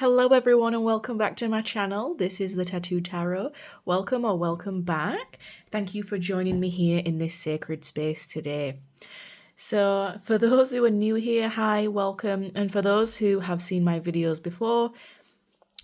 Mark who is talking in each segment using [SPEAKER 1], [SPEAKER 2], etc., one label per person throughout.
[SPEAKER 1] Hello everyone and welcome back to my channel. This is the Tattoed Tarot. Welcome or welcome back. Thank you for joining me here in this sacred space today. So for those who are new here, hi, welcome. And for those who have seen my videos before,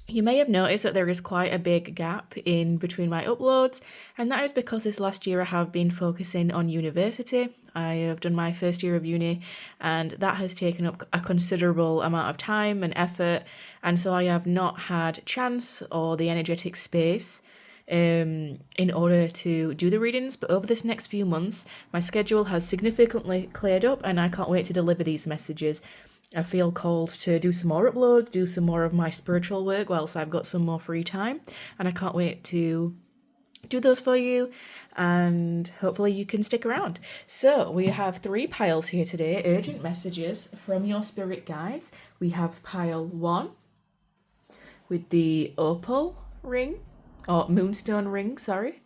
[SPEAKER 1] you may have noticed that there is quite a big gap in between my uploads, and that is because this last year I have been focusing on university. I have done my first year of uni, and that has taken up a considerable amount of time and effort, and so I have not had chance or the energetic space in order to do the readings. But over this next few months, my schedule has significantly cleared up, and I can't wait to deliver these messages. I feel called to do some more uploads, do some more of my spiritual work whilst I've got some more free time, and I can't wait to do those for you, and hopefully you can stick around. So we have 3 piles here today, urgent messages from your spirit guides. We have pile 1 with the opal ring, or moonstone ring, sorry.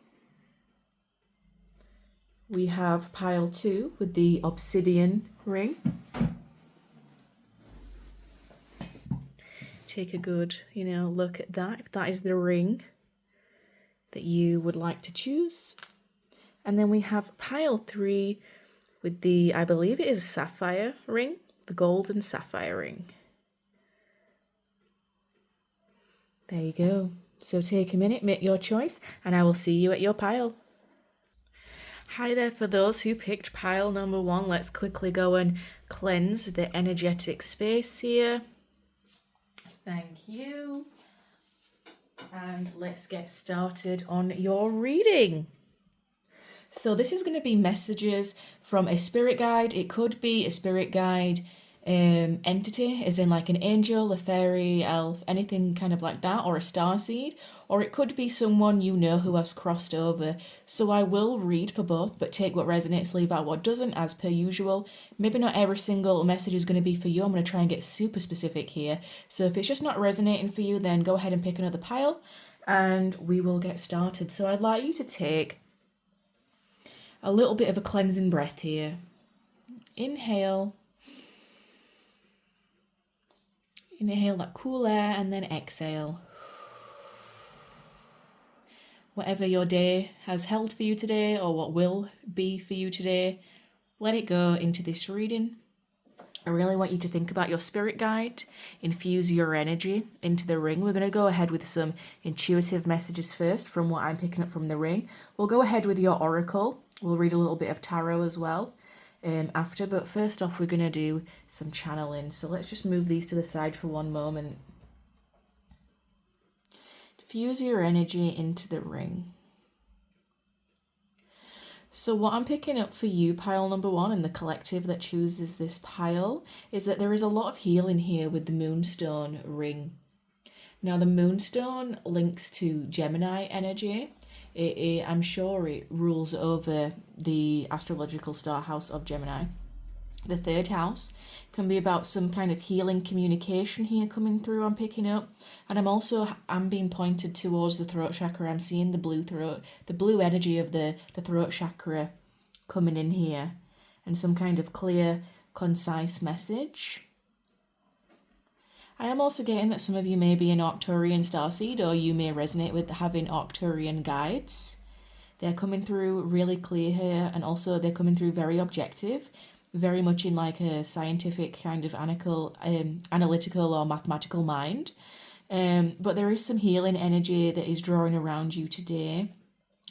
[SPEAKER 1] We have pile 2 with the obsidian ring. Take a good, look at that, if that is the ring that you would like to choose. And then we have pile 3 with the, I believe it is sapphire ring, the golden sapphire ring. There you go. So take a minute, make your choice, and I will see you at your pile. Hi there, for those who picked pile number 1, let's quickly go and cleanse the energetic space here. Thank you. And let's get started on your reading. So this is going to be messages from a spirit guide. It could be a spirit guide entity, as in like an angel, a fairy, elf, anything kind of like that, or a starseed, or it could be someone you know who has crossed over. So I will read for both, but take what resonates, leave out what doesn't, as per usual. Maybe not every single message is going to be for you. I'm going to try and get super specific here. So if it's just not resonating for you, then go ahead and pick another pile and we will get started. So I'd like you to take a little bit of a cleansing breath here. Inhale. Inhale that cool air and then exhale. Whatever your day has held for you today or what will be for you today, let it go into this reading. I really want you to think about your spirit guide, infuse your energy into the ring. We're going to go ahead with some intuitive messages first from what I'm picking up from the ring. We'll go ahead with your oracle. We'll read a little bit of tarot as well after, but first off we're going to do some channeling. So let's just move these to the side for one moment. Diffuse your energy into the ring. So what I'm picking up for you, pile number 1, and the collective that chooses this pile, is that there is a lot of healing here with the moonstone ring. Now the moonstone links to Gemini energy. I'm sure it rules over the astrological star house of Gemini. The 3rd house can be about some kind of healing communication here coming through, I'm picking up. And I'm being pointed towards the throat chakra. I'm seeing the blue throat, the blue energy of the throat chakra coming in here. And some kind of clear, concise message. I am also getting that some of you may be an Arcturian starseed, or you may resonate with having Arcturian guides. They're coming through really clear here, and also they're coming through very objective, very much in like a scientific kind of analytical or mathematical mind. But there is some healing energy that is drawing around you today.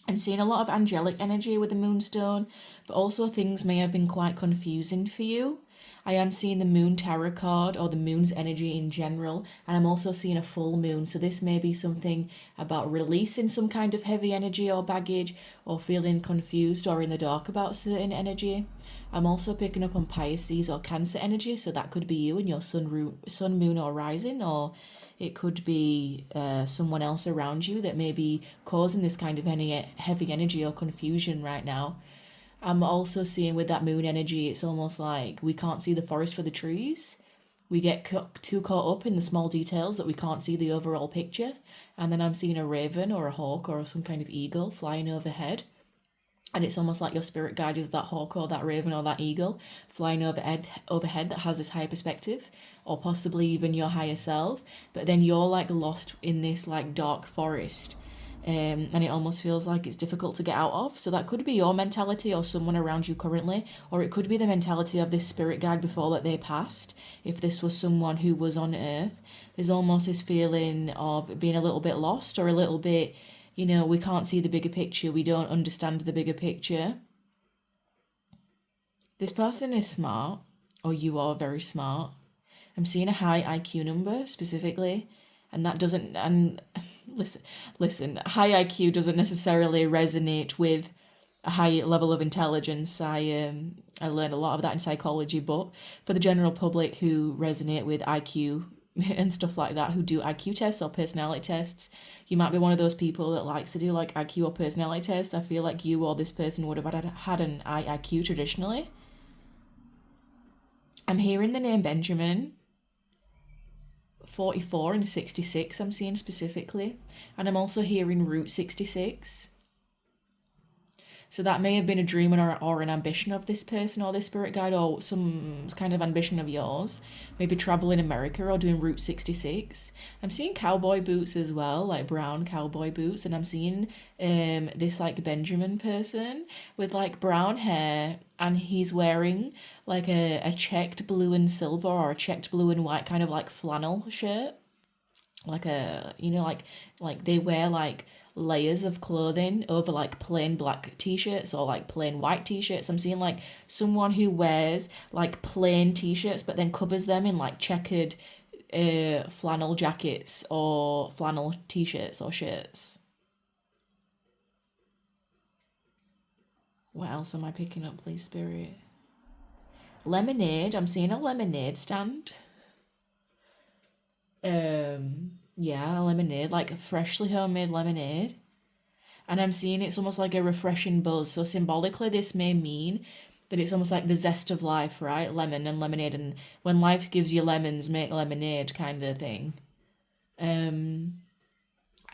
[SPEAKER 1] I'm seeing a lot of angelic energy with the moonstone, but also things may have been quite confusing for you. I am seeing the moon tarot card, or the moon's energy in general, and I'm also seeing a full moon. So this may be something about releasing some kind of heavy energy or baggage, or feeling confused or in the dark about certain energy. I'm also picking up on Pisces or Cancer energy, so that could be you and your sun, moon, or rising, or it could be someone else around you that may be causing this kind of heavy energy or confusion right now. I'm also seeing with that moon energy, it's almost like we can't see the forest for the trees. We get too caught up in the small details that we can't see the overall picture. And then I'm seeing a raven or a hawk or some kind of eagle flying overhead. And it's almost like your spirit guide is that hawk or that raven or that eagle flying overhead that has this higher perspective, or possibly even your higher self. But then you're like lost in this like dark forest, and it almost feels like it's difficult to get out of. So that could be your mentality or someone around you currently, or it could be the mentality of this spirit guide before that they passed. If this was someone who was on Earth, there's almost this feeling of being a little bit lost or a little bit, we can't see the bigger picture. We don't understand the bigger picture. This person is smart, or you are very smart. I'm seeing a high IQ number specifically, and that doesn't, and listen, high IQ doesn't necessarily resonate with a high level of intelligence. I learned a lot of that in psychology, but for the general public who resonate with IQ and stuff like that, who do IQ tests or personality tests, you might be one of those people that likes to do like IQ or personality tests. I feel like you or this person would have had an IQ traditionally. I'm hearing the name Benjamin, 44 and 66 I'm seeing specifically, and I'm also hearing Route 66. So that may have been a dream or an ambition of this person or this spirit guide, or some kind of ambition of yours. Maybe travel in America or doing Route 66. I'm seeing cowboy boots as well, like brown cowboy boots. And I'm seeing this like Benjamin person with like brown hair, and he's wearing like a checked blue and silver or a checked blue and white kind of like flannel shirt. Like like they wear like layers of clothing over like plain black t-shirts or like plain white t-shirts. I'm seeing like someone who wears like plain t-shirts but then covers them in like checkered flannel jackets or flannel t-shirts or shirts. What else am I picking up, please, Spirit? Lemonade. I'm seeing a lemonade stand. Yeah, lemonade, like a freshly homemade lemonade. And I'm seeing it's almost like a refreshing buzz. So symbolically, this may mean that it's almost like the zest of life, right? Lemon and lemonade, and when life gives you lemons, make lemonade kind of thing. I'm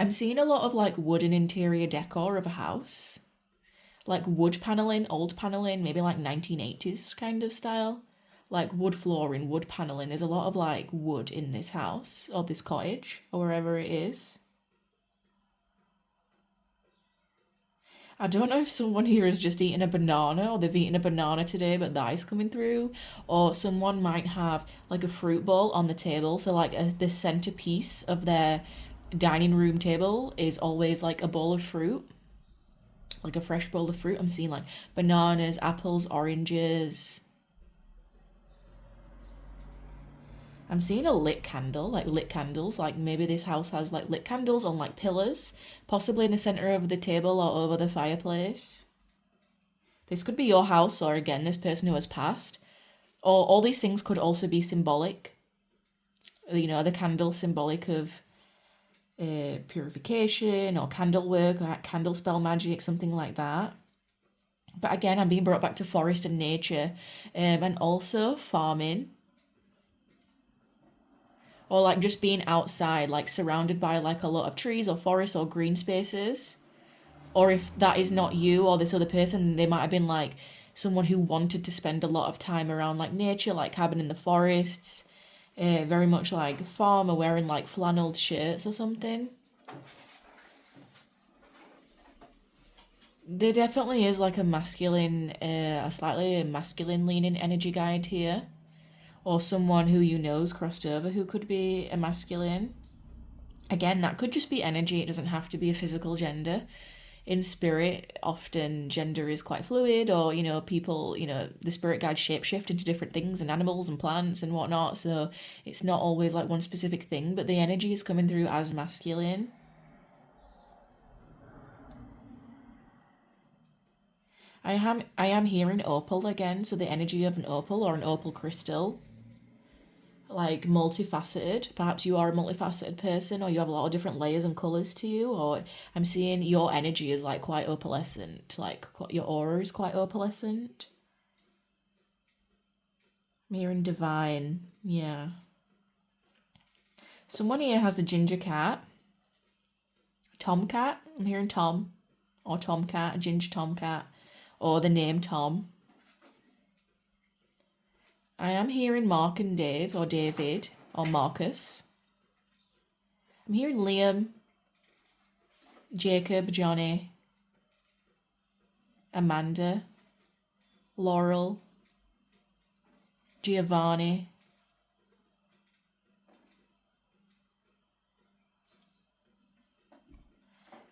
[SPEAKER 1] seeing a lot of like wooden interior decor of a house. Like wood paneling, old paneling, maybe like 1980s kind of style. Like wood flooring, wood paneling. There's a lot of like wood in this house or this cottage or wherever it is. I don't know if someone here has just eaten a banana or they've eaten a banana today, but the ice coming through, or someone might have like a fruit bowl on the table. So like the centerpiece of their dining room table is always like a bowl of fruit, like a fresh bowl of fruit. I'm seeing like bananas, apples, oranges. I'm seeing a lit candle, like lit candles, like maybe this house has like lit candles on like pillars, possibly in the center of the table or over the fireplace. This could be your house or again, this person who has passed. Or all these things could also be symbolic. The candle symbolic of purification or candle work or candle spell magic, something like that. But again, I'm being brought back to forest and nature, and also farming, or like just being outside, like surrounded by like a lot of trees or forests or green spaces. Or if that is not you or this other person, they might have been like someone who wanted to spend a lot of time around like nature, like cabin in the forests, very much like farmer wearing like flannelled shirts or something. There definitely is like a slightly masculine leaning energy guide here, or someone who has crossed over who could be a masculine. Again, that could just be energy. It doesn't have to be a physical gender. In spirit, often gender is quite fluid, or people, the spirit guides shapeshift into different things and animals and plants and whatnot. So it's not always like one specific thing, but the energy is coming through as masculine. I am hearing opal again, so the energy of an opal or an opal crystal, like multifaceted. Perhaps you are a multifaceted person, or you have a lot of different layers and colors to you, or I'm seeing your energy is like quite opalescent, like your aura is quite opalescent. I'm hearing divine, yeah. Someone here has a ginger cat, tomcat. I'm hearing tom, or tomcat, a ginger tomcat. or the name Tom. I am hearing Mark and Dave, or David, or Marcus. I'm hearing Liam, Jacob, Johnny, Amanda, Laurel, Giovanni.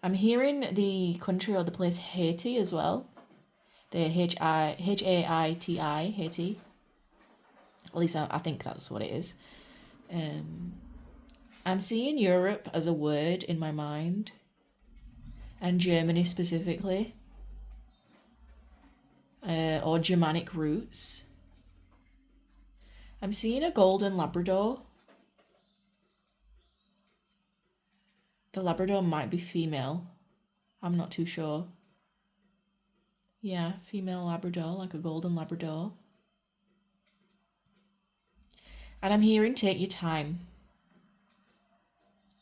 [SPEAKER 1] I'm hearing the country or the place Haiti as well. The Haiti, Haiti. At least I think that's what it is. I'm seeing Europe as a word in my mind. And Germany specifically. Or Germanic roots. I'm seeing a golden Labrador. The Labrador might be female. I'm not too sure. Yeah, female Labrador, like a golden Labrador. And I'm hearing take your time.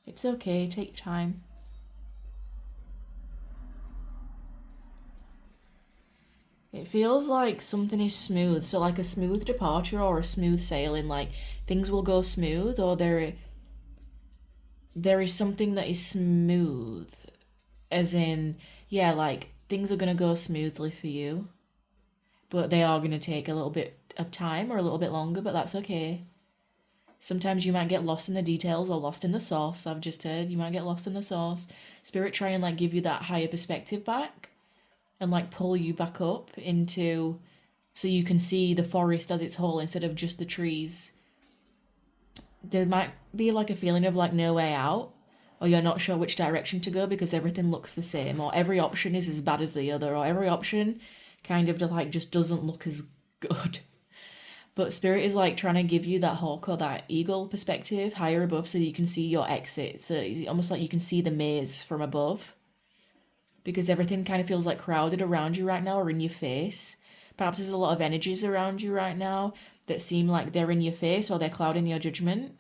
[SPEAKER 1] It's okay, take your time. It feels like something is smooth. So like a smooth departure or a smooth sailing, like things will go smooth, or there is something that is smooth. As in, yeah, like things are going to go smoothly for you. But they are going to take a little bit of time or a little bit longer, but that's okay. Sometimes you might get lost in the details or lost in the sauce. I've just heard you might get lost in the sauce. Spirit try and like give you that higher perspective back and like pull you back up into, so you can see the forest as its whole instead of just the trees. There might be like a feeling of like no way out, or you're not sure which direction to go because everything looks the same, or every option is as bad as the other, or every option kind of like just doesn't look as good. But Spirit is like trying to give you that hawk or that eagle perspective higher above so you can see your exit. So it's almost like you can see the maze from above. Because everything kind of feels like crowded around you right now or in your face. Perhaps there's a lot of energies around you right now that seem like they're in your face or they're clouding your judgment.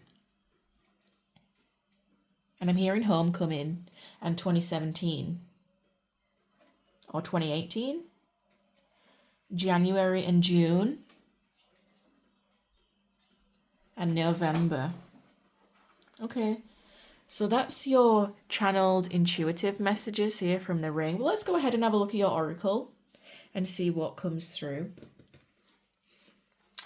[SPEAKER 1] And I'm hearing Homecoming and 2017. Or 2018. January and June. And November. Okay, so that's your channeled intuitive messages here from the ring. Well, let's go ahead and have a look at your oracle and see what comes through.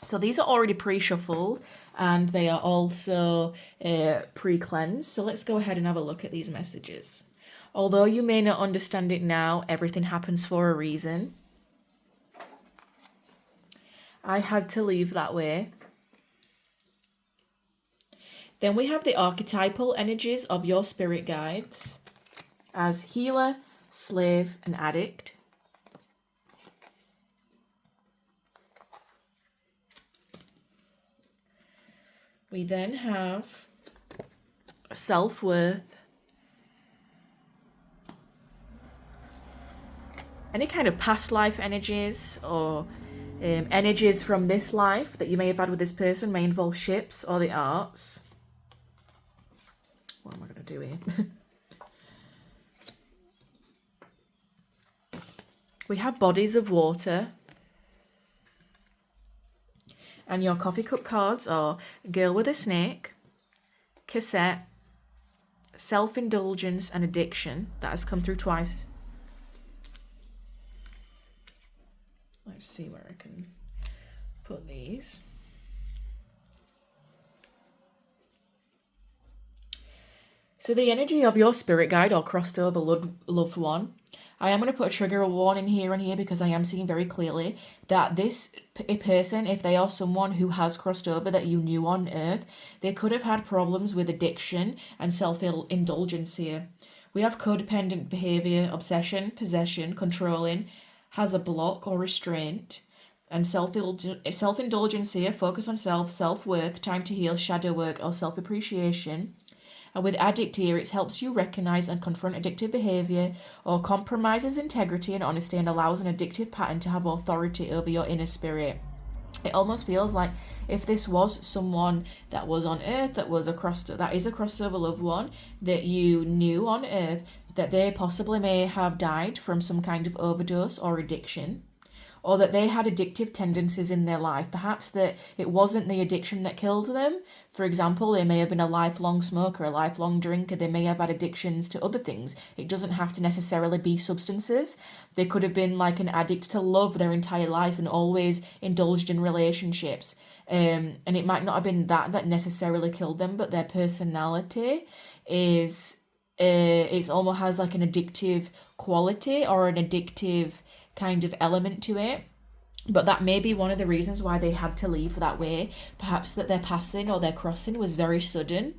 [SPEAKER 1] So these are already pre-shuffled and they are also pre-cleansed. So let's go ahead and have a look at these messages. Although you may not understand it now, everything happens for a reason. I had to leave that way. Then we have the archetypal energies of your spirit guides as healer, slave, and addict. We then have self-worth, any kind of past life energies or energies from this life that you may have had with this person may involve ships or the arts. What am I going to do here? We have bodies of water. And your coffee cup cards are Girl with a Snake, Cassette, Self-Indulgence and Addiction. That has come through twice. Let's see where I can put these. So the energy of your spirit guide or crossed over loved one. I am going to put a trigger warning here and here because I am seeing very clearly that this person, if they are someone who has crossed over that you knew on Earth, they could have had problems with addiction and self-indulgence here. We have codependent behavior, obsession, possession, controlling, has a block or restraint, and self-indulgence here, focus on self, self-worth, time to heal, shadow work, or self-appreciation. And with addict here, it helps you recognize and confront addictive behavior or compromises integrity and honesty and allows an addictive pattern to have authority over your inner spirit. It almost feels like if this was someone that was on Earth, that is a crossover loved one that you knew on Earth, that they possibly may have died from some kind of overdose or addiction. or that they had addictive tendencies in their life. Perhaps that it wasn't the addiction that killed them. For example, they may have been a lifelong smoker, a lifelong drinker. They may have had addictions to other things. It doesn't have to necessarily be substances. They could have been like an addict to love their entire life and always indulged in relationships. And it might not have been that necessarily killed them, but their personality is it almost has like an addictive quality or an addictive kind of element to it. But that may be one of the reasons why they had to leave that way. Perhaps that their passing or their crossing was very sudden,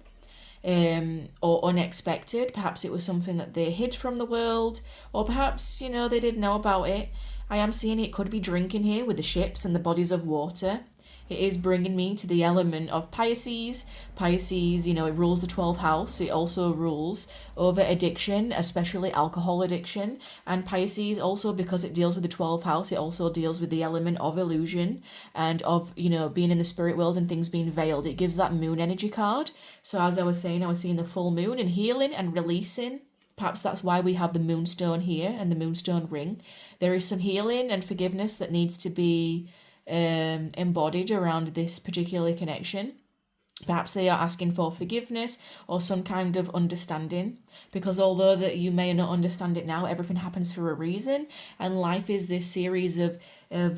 [SPEAKER 1] or unexpected. Perhaps it was something that they hid from the world, or perhaps, they didn't know about it. I am seeing it could be drinking here with the ships and the bodies of water. It is bringing me to the element of Pisces. Pisces, it rules the 12th house. It also rules over addiction, especially alcohol addiction. And Pisces also, because it deals with the 12th house, it also deals with the element of illusion and of, being in the spirit world and things being veiled. It gives that moon energy card. So as I was saying, I was seeing the full moon and healing and releasing. Perhaps that's why we have the moonstone here and the moonstone ring. There is some healing and forgiveness that needs to be embodied around this particular connection. Perhaps they are asking for forgiveness or some kind of understanding, because although that you may not understand it now, everything happens for a reason, and life is this series of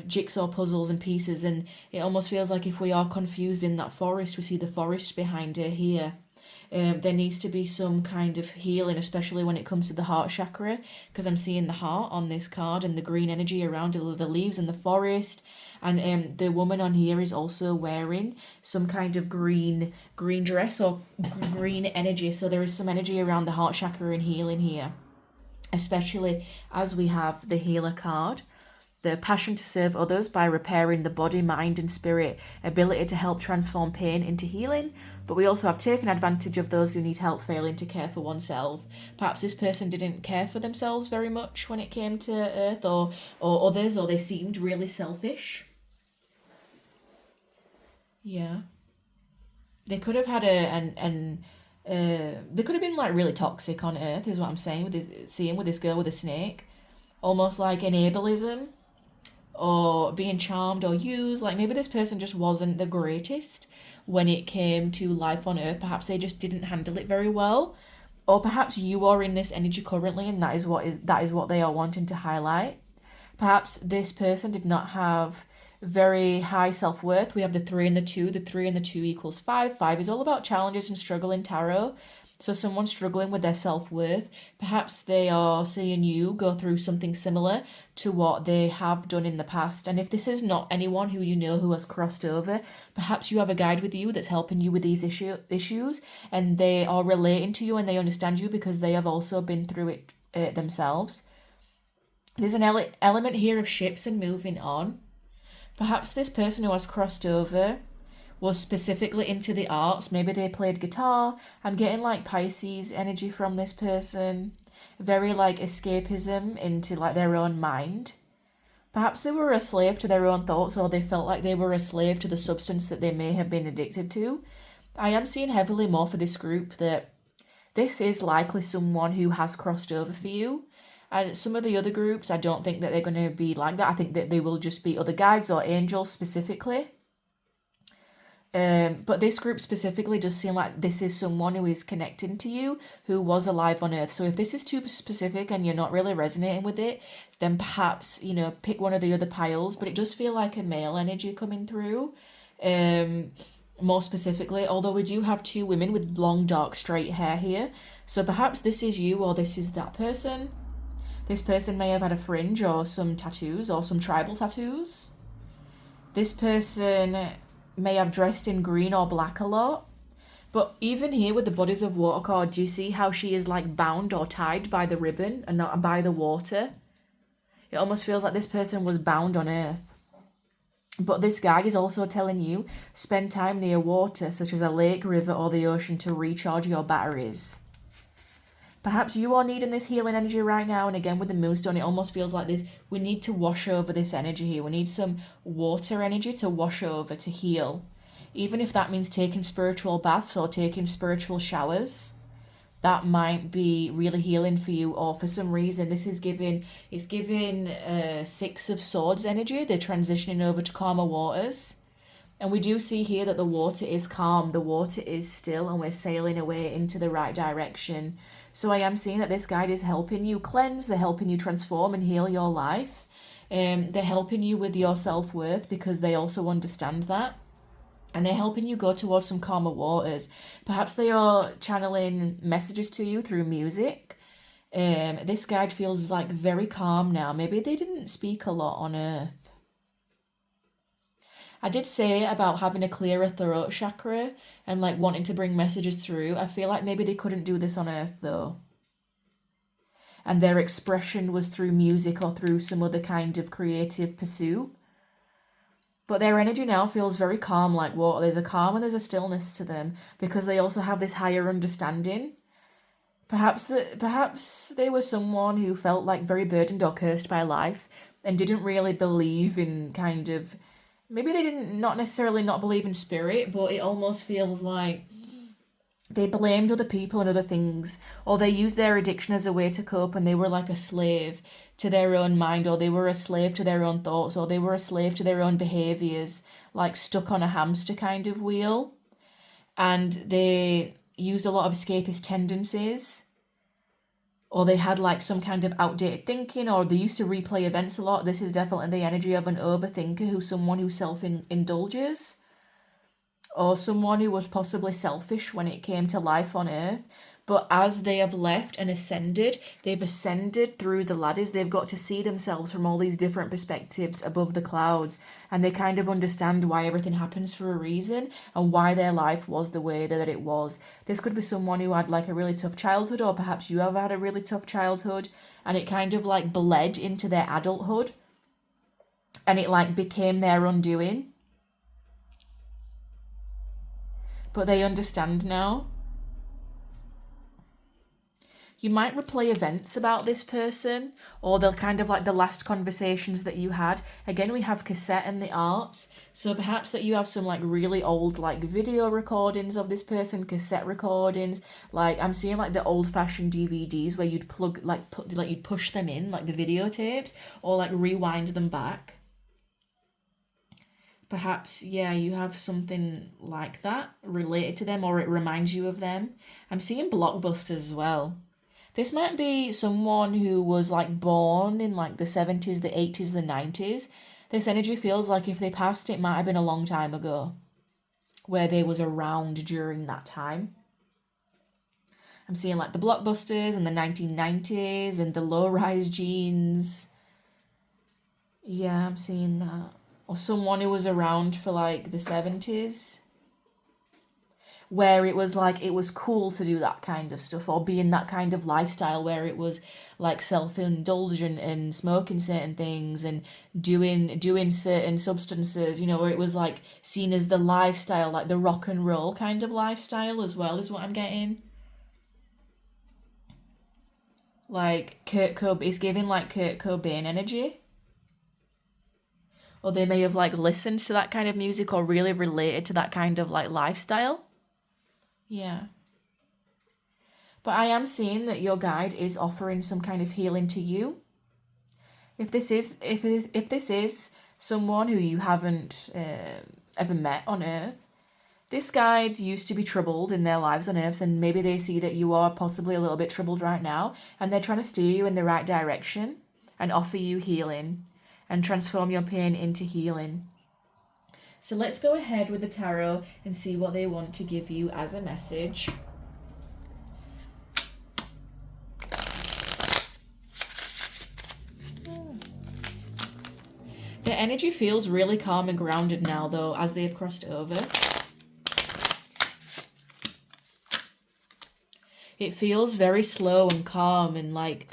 [SPEAKER 1] jigsaw puzzles and pieces, and it almost feels like if we are confused in that forest, we see the forest behind her here. There needs to be some kind of healing, especially when it comes to the heart chakra, because I'm seeing the heart on this card and the green energy around it, the leaves and the forest. And the woman on here is also wearing some kind of green dress or green energy. So there is some energy around the heart chakra and healing here, especially as we have the healer card. The passion to serve others by repairing the body, mind and spirit, ability to help transform pain into healing. But we also have taken advantage of those who need help, failing to care for oneself. Perhaps this person didn't care for themselves very much when it came to Earth or others, or they seemed really selfish. Yeah. They could have had they could have been like really toxic on Earth, is what I'm saying, with this girl with a snake. Almost like enablism, or being charmed or used. Like maybe this person just wasn't the greatest when it came to life on Earth. Perhaps they just didn't handle it very well. Or perhaps you are in this energy currently and that is what they are wanting to highlight. Perhaps this person did not have very high self-worth. We have the 3 and the 2. The 3 and the 2 equals 5. 5 is all about challenges and struggle in tarot. So someone struggling with their self-worth, perhaps they are seeing you go through something similar to what they have done in the past. And if this is not anyone who you know who has crossed over, perhaps you have a guide with you that's helping you with these issues, and they are relating to you and they understand you because they have also been through it themselves. There's an element here of ships and moving on. Perhaps this person who has crossed over was specifically into the arts. Maybe they played guitar. I'm getting like Pisces energy from this person. Very like escapism into like their own mind. Perhaps they were a slave to their own thoughts, or they felt like they were a slave to the substance that they may have been addicted to. I am seeing heavily more for this group that this is likely someone who has crossed over for you. And some of the other groups, I don't think that they're going to be like that. I think that they will just be other guides or angels specifically. But this group specifically does seem like this is someone who is connecting to you, who was alive on Earth. So if this is too specific and you're not really resonating with it, then perhaps, pick one of the other piles. But it does feel like a male energy coming through, more specifically. Although we do have 2 women with long, dark, straight hair here. So perhaps this is you or this is that person. This person may have had a fringe or some tattoos or some tribal tattoos. This person may have dressed in green or black a lot. But even here with the bodies of water card, do you see how she is like bound or tied by the ribbon and not by the water? It almost feels like this person was bound on Earth. But this guide is also telling you, spend time near water, such as a lake, river, or the ocean to recharge your batteries. Perhaps you are needing this healing energy right now, and again with the moonstone, it almost feels like this. We need to wash over this energy here. We need some water energy to wash over, to heal. Even if that means taking spiritual baths or taking spiritual showers. that might be really healing for you, or for some reason this is giving, it's giving Six of Swords energy. They're transitioning over to calmer waters. And we do see here that the water is calm, the water is still, and we're sailing away into the right direction. So I am seeing that this guide is helping you cleanse, they're helping you transform and heal your life. They're helping you with your self-worth because they also understand that. And they're helping you go towards some calmer waters. Perhaps they are channeling messages to you through music. This guide feels like very calm now. Maybe they didn't speak a lot on Earth. I did say about having a clearer throat chakra and like wanting to bring messages through. I feel like maybe they couldn't do this on Earth though. And their expression was through music or through some other kind of creative pursuit. But their energy now feels very calm, like water. There's a calm and there's a stillness to them because they also have this higher understanding. Perhaps they were someone who felt like very burdened or cursed by life and didn't really believe in kind of, maybe they didn't not necessarily not believe in spirit, but it almost feels like they blamed other people and other things, or they used their addiction as a way to cope, and they were like a slave to their own mind, or they were a slave to their own thoughts, or they were a slave to their own behaviors, like stuck on a hamster kind of wheel. And they used a lot of escapist tendencies, or they had like some kind of outdated thinking, or they used to replay events a lot. This is definitely the energy of an overthinker, who's someone who self-indulges, or someone who was possibly selfish when it came to life on Earth. But as they have left and ascended, they've ascended through the ladders. They've got to see themselves from all these different perspectives above the clouds. And they kind of understand why everything happens for a reason and why their life was the way that it was. This could be someone who had like a really tough childhood, or perhaps you have had a really tough childhood and it kind of like bled into their adulthood and it like became their undoing. But they understand now. You might replay events about this person, or they'll kind of like the last conversations that you had. Again, we have cassette and the arts. So perhaps that you have some like really old like video recordings of this person, cassette recordings. Like I'm seeing like the old-fashioned DVDs where you'd plug you'd push them in, like the videotapes, or like rewind them back. Perhaps, yeah, you have something like that related to them, or it reminds you of them. I'm seeing blockbusters as well. This might be someone who was like born in like the 70s, the 80s, the 90s. This energy feels like if they passed, it might have been a long time ago, where they was around during that time. I'm seeing like the blockbusters and the 1990s and the low-rise jeans. Yeah, I'm seeing that. Or someone who was around for like the 70s, where it was like it was cool to do that kind of stuff, or be in that kind of lifestyle where it was like self-indulgent and smoking certain things and doing certain substances, you know, where it was like seen as the lifestyle, like the rock and roll kind of lifestyle as well, is what I'm getting. Like it's giving like Kurt Cobain energy. Or they may have like listened to that kind of music or really related to that kind of like lifestyle. Yeah. But I am seeing that your guide is offering some kind of healing to you. If this is someone who you haven't ever met on Earth, this guide used to be troubled in their lives on Earth, and maybe they see that you are possibly a little bit troubled right now, and they're trying to steer you in the right direction and offer you healing and transform your pain into healing. So let's go ahead with the tarot and see what they want to give you as a message. The energy feels really calm and grounded now, though, as they've crossed over. It feels very slow and calm and like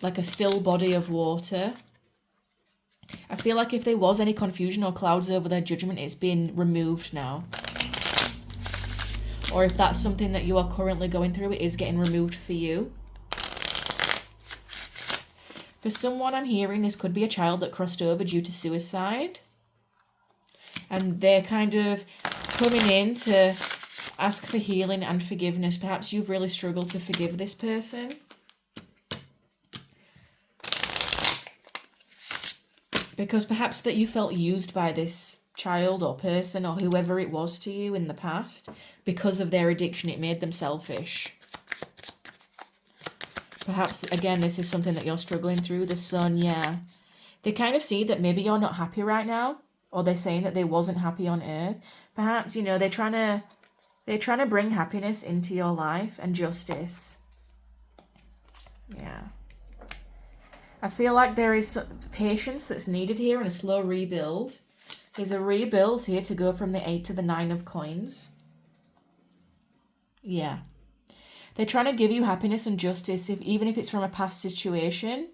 [SPEAKER 1] a still body of water. I feel like if there was any confusion or clouds over their judgment, it's been removed now. Or if that's something that you are currently going through, it is getting removed for you. For someone I'm hearing, this could be a child that crossed over due to suicide. And they're kind of coming in to Ask for healing and forgiveness. Perhaps you've really struggled to forgive this person. Because perhaps that you felt used by this child or person or whoever it was to you in the past. Because of their addiction, it made them selfish. Perhaps, again, this is something that you're struggling through. The Sun, yeah. They kind of see that maybe you're not happy right now. Or they're saying that they wasn't happy on Earth. Perhaps, you know, they're trying to bring happiness into your life and justice. Yeah. I feel like there is patience that's needed here and a slow rebuild. There's a rebuild here to go from the 8 to the 9 of coins. Yeah. They're trying to give you happiness and justice, even if it's from a past situation.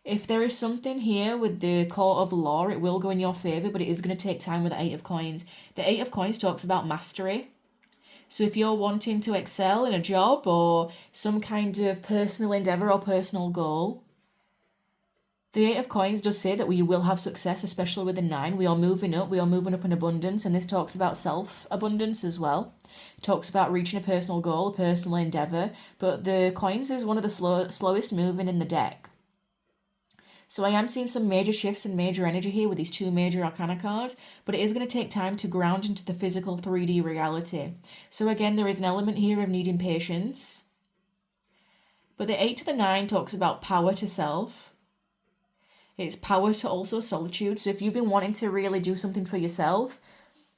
[SPEAKER 1] If there is something here with the court of law, it will go in your favour, but it is going to take time with the 8 of coins. The 8 of coins talks about mastery. So if you're wanting to excel in a job or some kind of personal endeavour or personal goal, the 8 of coins does say that we will have success, especially with the 9. We are moving up in abundance, and this talks about self-abundance as well. It talks about reaching a personal goal, a personal endeavour, but the coins is one of the slowest moving in the deck. So I am seeing some major shifts and major energy here with these 2 major arcana cards, but it is going to take time to ground into the physical 3D reality. So again, there is an element here of needing patience. But the 8 to the 9 talks about power to self. It's power to also solitude. So if you've been wanting to really do something for yourself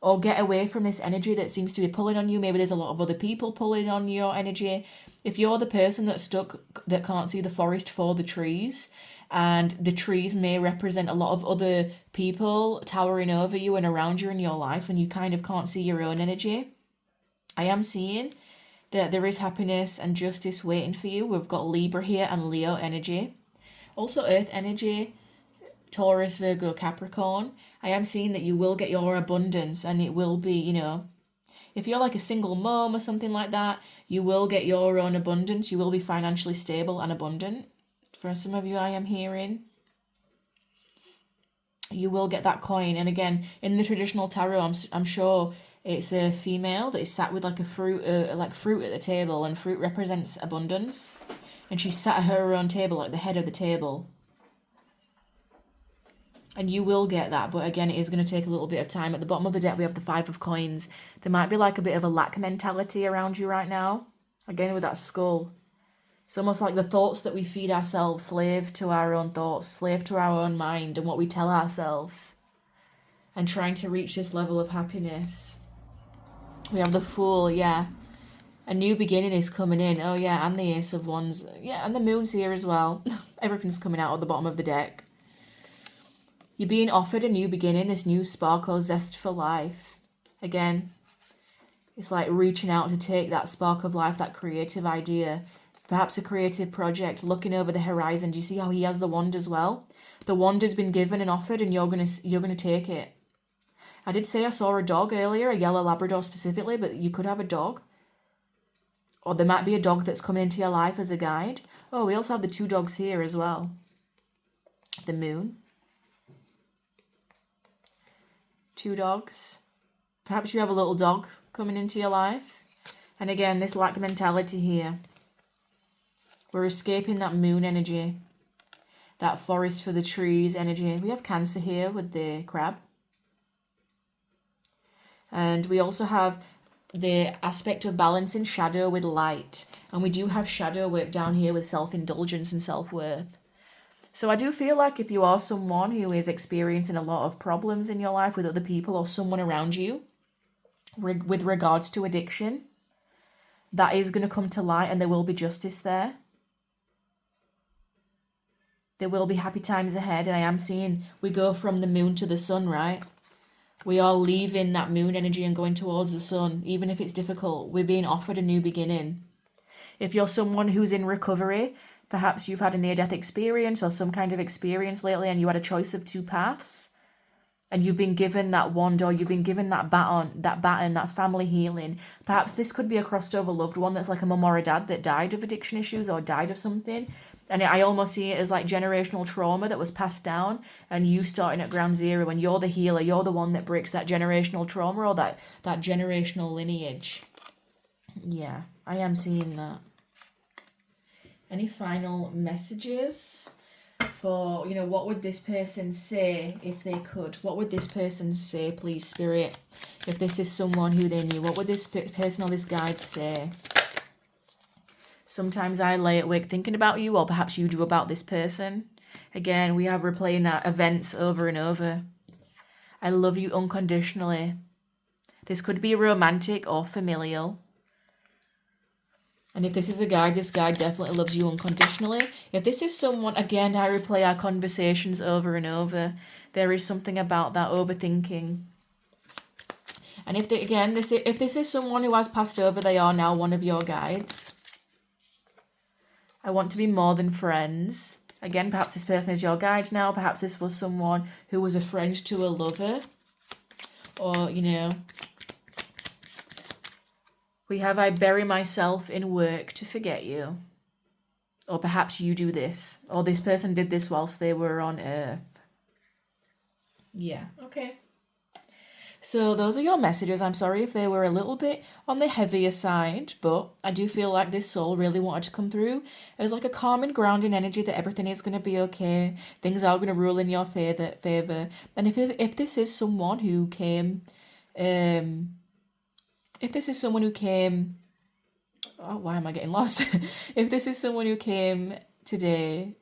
[SPEAKER 1] or get away from this energy that seems to be pulling on you, maybe there's a lot of other people pulling on your energy. If you're the person that's stuck, that can't see the forest for the trees, and the trees may represent a lot of other people towering over you and around you in your life, and you kind of can't see your own energy, I am seeing that there is happiness and justice waiting for you. We've got Libra here and Leo energy. Also Earth energy, Taurus, Virgo, Capricorn. I am seeing that you will get your abundance, and it will be, you know, if you're like a single mom or something like that, you will get your own abundance. You will be financially stable and abundant. For some of you, I am hearing you will get that coin. And again, in the traditional tarot, I'm sure it's a female that is sat with like a fruit, fruit at the table, and fruit represents abundance. And she's sat at her own table, like the head of the table. And you will get that, but again, it is going to take a little bit of time. At the bottom of the deck, we have the 5 of coins. There might be like a bit of a lack mentality around you right now. Again, with that skull. It's almost like the thoughts that we feed ourselves, slave to our own thoughts, slave to our own mind and what we tell ourselves. And trying to reach this level of happiness. We have the Fool, yeah. A new beginning is coming in. Oh, yeah, and the Ace of Wands. Yeah, and the Moon's here as well. Everything's coming out at the bottom of the deck. You're being offered a new beginning, this new spark or zest for life. Again, it's like reaching out to take that spark of life, that creative idea, perhaps a creative project, looking over the horizon. Do you see how he has the wand as well? The wand has been given and offered, and you're gonna take it. I did say I saw a dog earlier, a yellow Labrador specifically, but you could have a dog. Or there might be a dog that's coming into your life as a guide. Oh, we also have the 2 dogs here as well. The Moon. 2 dogs. Perhaps you have a little dog coming into your life. And again, this lack mentality here. We're escaping that Moon energy. That forest for the trees energy. We have Cancer here with the crab. And we also have the aspect of balancing shadow with light. And we do have shadow work down here with self-indulgence and self-worth. So I do feel like if you are someone who is experiencing a lot of problems in your life with other people or someone around you with regards to addiction, that is going to come to light, and there will be justice there. There will be happy times ahead, and I am seeing we go from the Moon to the Sun, right? We are leaving that Moon energy and going towards the Sun, even if it's difficult. We're being offered a new beginning. If you're someone who's in recovery, perhaps you've had a near-death experience or some kind of experience lately, and you had a choice of 2 paths, and you've been given that wand, or you've been given that baton, that family healing. Perhaps this could be a crossed over loved one that's like a mum or a dad that died of addiction issues or died of something. And I almost see it as like generational trauma that was passed down, and you starting at ground zero, and you're the healer. You're the one that breaks that generational trauma or that generational lineage. Yeah, I am seeing that. Any final messages for, you know, what would this person say if they could? What would this person say, please, Spirit? If this is someone who they knew, what would this person or this guide say? Sometimes I lay awake thinking about you, or perhaps you do about this person. Again, we have replaying that events over and over. I love you unconditionally. This could be romantic or familial. And if this is a guide, this guide definitely loves you unconditionally. If this is someone, again, I replay our conversations over and over. There is something about that overthinking. And if this is someone who has passed over, they are now one of your guides. I want to be more than friends. Again, perhaps this person is your guide now. Perhaps this was someone who was a friend to a lover. Or, you know, we have I bury myself in work to forget you. Or perhaps you do this. Or this person did this whilst they were on Earth. Yeah, okay. So those are your messages. I'm sorry if they were a little bit on the heavier side, but I do feel like this soul really wanted to come through. It was like a calm and grounding energy that everything is going to be okay. Things are going to rule in your favor. And if this is someone who came, oh, why am I getting lost? If this is someone who came today,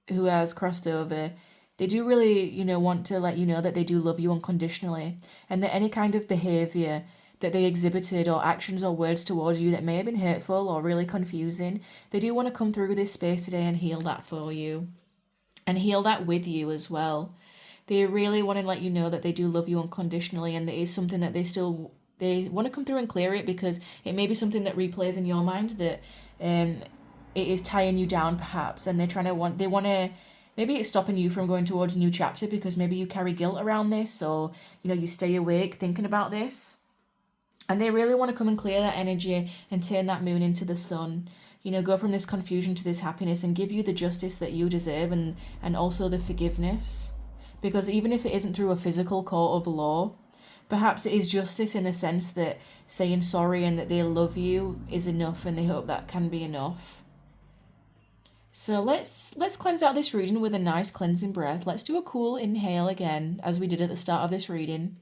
[SPEAKER 1] who has crossed over, they do really, you know, want to let you know that they do love you unconditionally, and that any kind of behavior that they exhibited or actions or words towards you that may have been hurtful or really confusing, they do want to come through this space today and heal that for you and heal that with you as well. They really want to let you know that they do love you unconditionally, and it is something that they want to come through and clear it, because it may be something that replays in your mind that it is tying you down perhaps, and they want to, maybe it's stopping you from going towards a new chapter because maybe you carry guilt around this, or, you know, you stay awake thinking about this. And they really want to come and clear that energy and turn that moon into the sun. You know, go from this confusion to this happiness and give you the justice that you deserve, and also the forgiveness. Because even if it isn't through a physical court of law, perhaps it is justice in the sense that saying sorry and that they love you is enough, and they hope that can be enough. So let's cleanse out this reading with a nice cleansing breath. Let's do a cool inhale again, as we did at the start of this reading.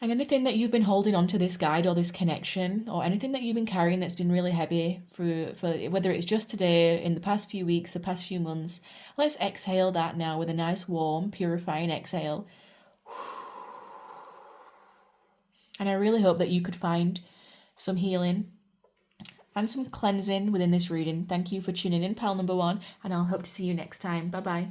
[SPEAKER 1] And anything that you've been holding on to this guide or this connection, or anything that you've been carrying that's been really heavy for whether it's just today, in the past few weeks, the past few months, let's exhale that now with a nice warm, purifying exhale. And I really hope that you could find some healing and some cleansing within this reading. Thank you for tuning in, pile number 1, and I'll hope to see you next time. Bye-bye.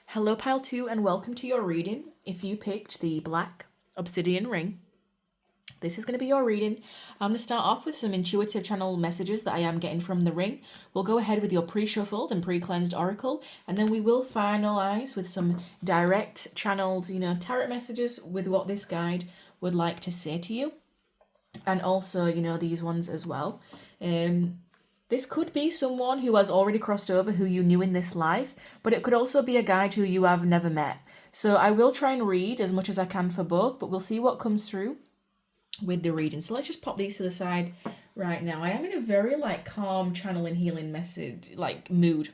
[SPEAKER 1] Hello, pile 2, and welcome to your reading. If you picked the black obsidian ring, this is going to be your reading. I'm going to start off with some intuitive channel messages that I am getting from the ring. We'll go ahead with your pre-shuffled and pre-cleansed oracle, and then we will finalize with some direct channeled, you know, tarot messages with what this guide would like to say to you. And also, you know, these ones as well. This could be someone who has already crossed over, who you knew in this life, but it could also be a guide who you have never met. So I will try and read as much as I can for both, but we'll see what comes through with the reading. So let's just pop these to the side right now. I am in a very like calm channeling healing message, like mood.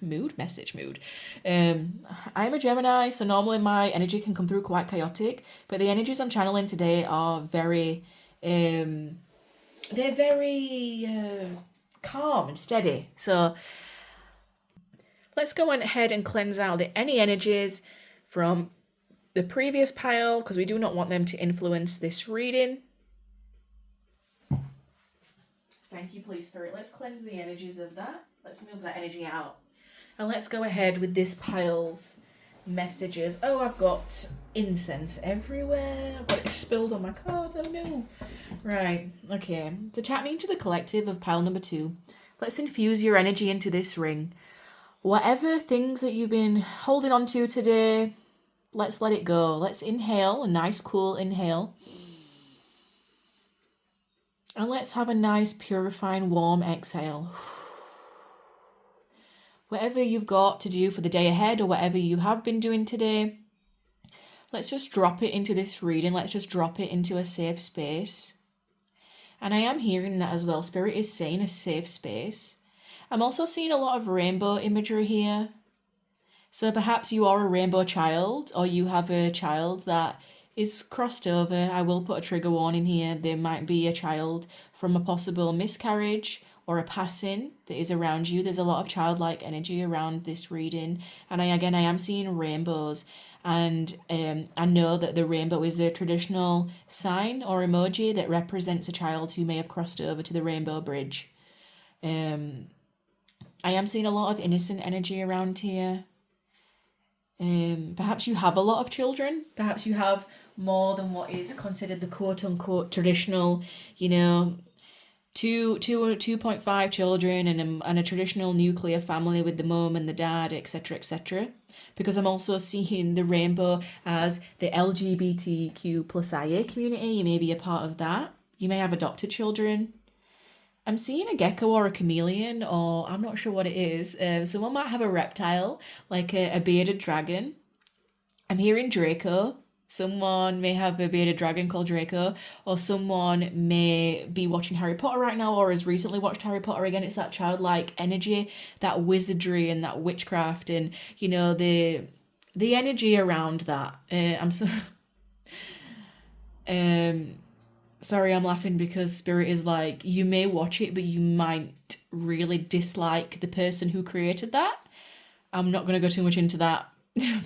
[SPEAKER 1] I'm a Gemini, so normally my energy can come through quite chaotic, but the energies I'm channeling today are very they're very calm and steady. So let's go ahead and cleanse out any energies from the previous pile, because we do not want them to influence this reading. Thank you, please, Spirit. Let's cleanse the energies of that. Let's move that energy out. And let's go ahead with this pile's messages. Oh, I've got incense everywhere. I've got it spilled on my card. Oh no. Right, okay. To tap me into the collective of pile number 2, let's infuse your energy into this ring. Whatever things that you've been holding on to today, let's let it go. Let's inhale, a nice cool inhale. And let's have a nice purifying warm exhale. Whatever you've got to do for the day ahead, or whatever you have been doing today, Let's just drop it into this reading. Let's just drop it into a safe space. And I am hearing that as well. Spirit is saying a safe space. I'm also seeing a lot of rainbow imagery here. So perhaps you are a rainbow child, or you have a child that is crossed over. I will put a trigger warning here. There might be a child from a possible miscarriage or a passing that is around you. There's a lot of childlike energy around this reading. And I am seeing rainbows. And I know that the rainbow is a traditional sign or emoji that represents a child who may have crossed over to the rainbow bridge. I am seeing a lot of innocent energy around here. Perhaps you have a lot of children. Perhaps you have more than what is considered the quote-unquote traditional, 2.5 children and a traditional nuclear family with the mum and the dad, etc., etc. Because I'm also seeing the rainbow as the LGBTQ plus IA community. You may be a part of that. You may have adopted children. I'm seeing a gecko or a chameleon, or I'm not sure what it is. Someone might have a reptile, like a bearded dragon. I'm hearing Draco. Someone may have a bearded dragon called Draco, or someone may be watching Harry Potter right now, or has recently watched Harry Potter again. It's that childlike energy, that wizardry and that witchcraft, and the energy around that. Sorry, I'm laughing because Spirit is like, you may watch it, but you might really dislike the person who created that. I'm not going to go too much into that,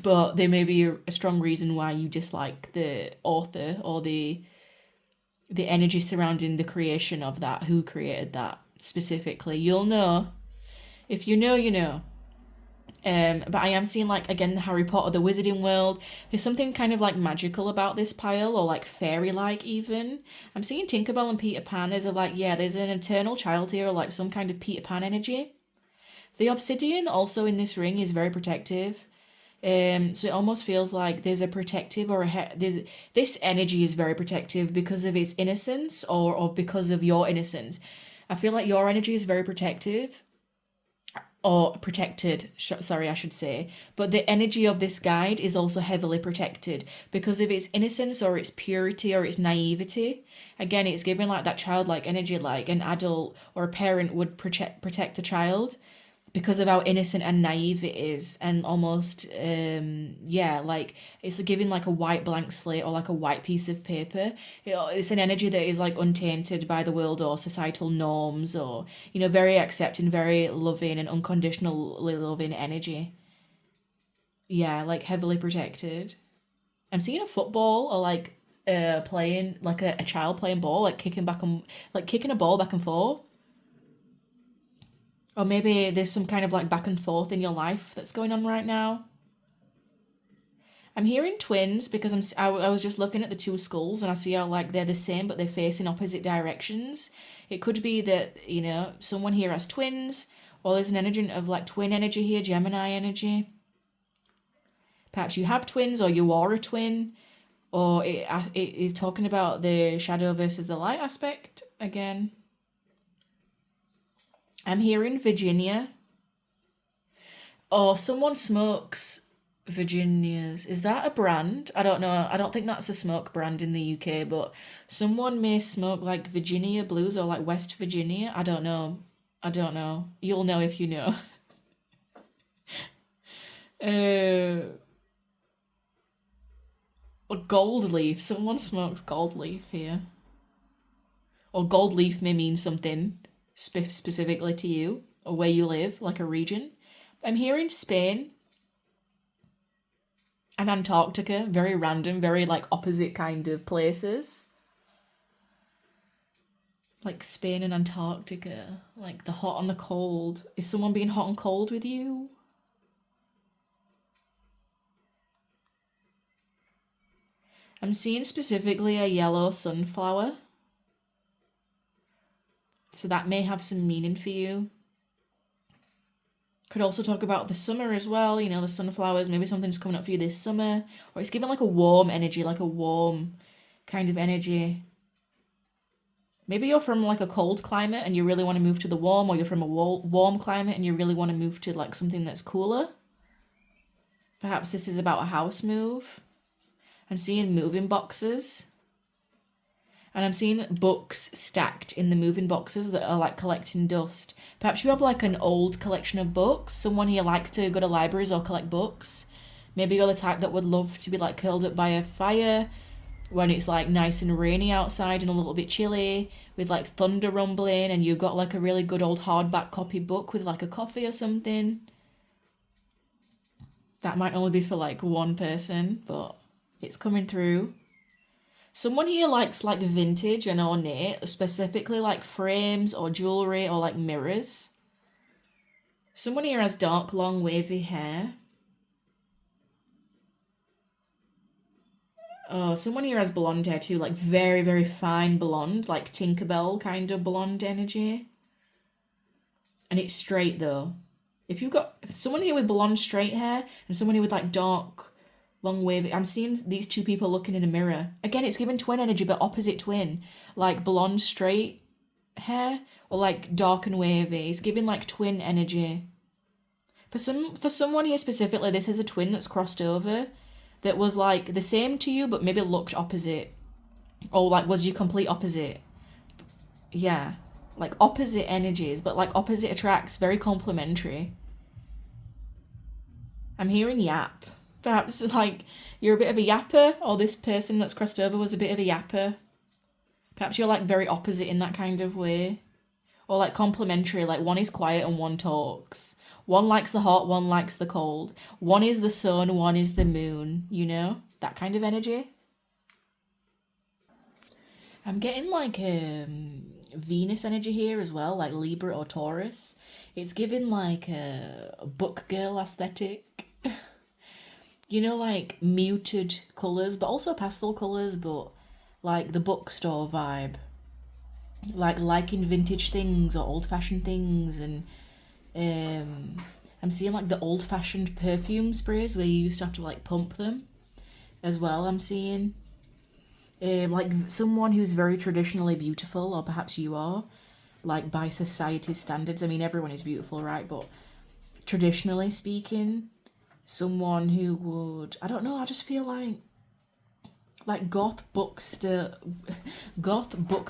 [SPEAKER 1] but there may be a strong reason why you dislike the author or the energy surrounding the creation of that, who created that specifically. You'll know. If you know, you know. But I am seeing, like, again, the Harry Potter, the wizarding world. There's something kind of like magical about this pile, or like fairy-like even. I'm seeing Tinkerbell and Peter Pan. There's an eternal child here, or like some kind of Peter Pan energy. The obsidian also in this ring is very protective. So it almost feels like there's a protective this energy is very protective because of its innocence, or because of your innocence. I feel like your energy is very protective. Or protected, sorry, I should say. But the energy of this guide is also heavily protected because of its innocence or its purity or its naivety. Again, it's giving like that childlike energy, like an adult or a parent would protect a child because of how innocent and naive it is, and almost like it's giving like a white blank slate or like a white piece of paper. It's an energy that is like untainted by the world or societal norms, or very accepting, very loving and unconditionally loving energy. Yeah, like heavily protected. I'm seeing a football, or like playing like a child playing ball, like kicking a ball back and forth. Or maybe there's some kind of like back and forth in your life that's going on right now. I'm hearing twins because I was just looking at the two skulls, and I see how like they're the same but they face in opposite directions. It could be that, someone here has twins, or there's an energy of like twin energy here, Gemini energy. Perhaps you have twins, or you are a twin, or it is talking about the shadow versus the light aspect again. I'm hearing Virginia. Or someone smokes Virginias. Is that a brand? I don't know. I don't think that's a smoke brand in the UK, but someone may smoke like Virginia Blues or like West Virginia. I don't know. You'll know if you know. Gold leaf. Someone smokes gold leaf here. Or gold leaf may mean something specifically to you, or where you live, like a region. I'm hearing Spain and Antarctica, very random, very like opposite kind of places. Like Spain and Antarctica, like the hot and the cold. Is someone being hot and cold with you? I'm seeing specifically a yellow sunflower. So that may have some meaning for you. Could also talk about the summer as well, the sunflowers. Maybe something's coming up for you this summer. Or it's giving like a warm energy, like a warm kind of energy. Maybe you're from like a cold climate and you really want to move to the warm, or you're from a warm climate and you really want to move to like something that's cooler. Perhaps this is about a house move. I'm seeing moving boxes. And I'm seeing books stacked in the moving boxes that are like collecting dust. Perhaps you have like an old collection of books. Someone here likes to go to libraries or collect books. Maybe you're the type that would love to be like curled up by a fire when it's like nice and rainy outside and a little bit chilly with like thunder rumbling, and you've got like a really good old hardback copy book with like a coffee or something. That might only be for like one person, but it's coming through. Someone here likes like vintage and ornate, specifically like frames or jewelry or like mirrors. Someone here has dark, long, wavy hair. Oh, someone here has blonde hair too, like very, very fine blonde, like Tinkerbell kind of blonde energy. And it's straight though. If someone here with blonde straight hair and someone here with like dark, long wavy, I'm seeing these two people looking in a mirror. Again, it's giving twin energy, but opposite twin. Like blonde straight hair or like dark and wavy. It's giving like twin energy. For someone here specifically, this is a twin that's crossed over that was like the same to you, but maybe looked opposite. Or like was your complete opposite. Yeah. Like opposite energies, but like opposite attracts, very complementary. I'm hearing yap. Perhaps like you're a bit of a yapper, or this person that's crossed over was a bit of a yapper. Perhaps you're like very opposite in that kind of way. Or like complementary, like one is quiet and one talks. One likes the hot, one likes the cold. One is the sun, one is the moon, you know? That kind of energy. I'm getting like Venus energy here as well, like Libra or Taurus. It's giving like a book girl aesthetic. You know, like muted colours, but also pastel colours, but like the bookstore vibe. Like liking vintage things or old-fashioned things, and I'm seeing like the old-fashioned perfume sprays where you used to have to like pump them as well. I'm seeing like someone who's very traditionally beautiful, or perhaps you are, like by society's standards. I mean, everyone is beautiful, right? But traditionally speaking, someone who would, I don't know, I just feel like goth book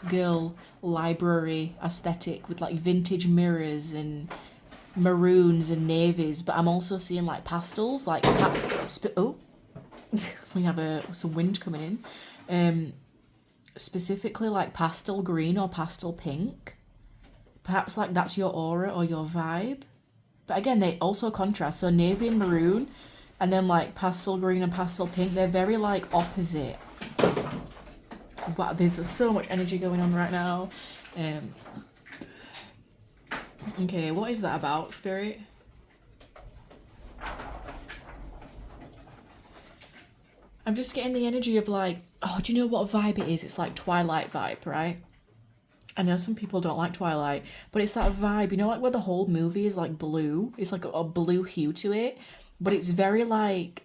[SPEAKER 1] girl library aesthetic with like vintage mirrors and maroons and navies. But I'm also seeing like pastels, like we have some wind coming in. Specifically like pastel green or pastel pink. Perhaps like that's your aura or your vibe. But again, they also contrast. So navy and maroon, and then like pastel green and pastel pink, they're very like opposite. Wow, there's so much energy going on right now. Okay, what is that about, Spirit? I'm just getting the energy of like, oh, do you know what vibe it is? It's like Twilight vibe, right? I know some people don't like Twilight, but it's that vibe, you know, like where the whole movie is like blue. It's like a blue hue to it, but it's very like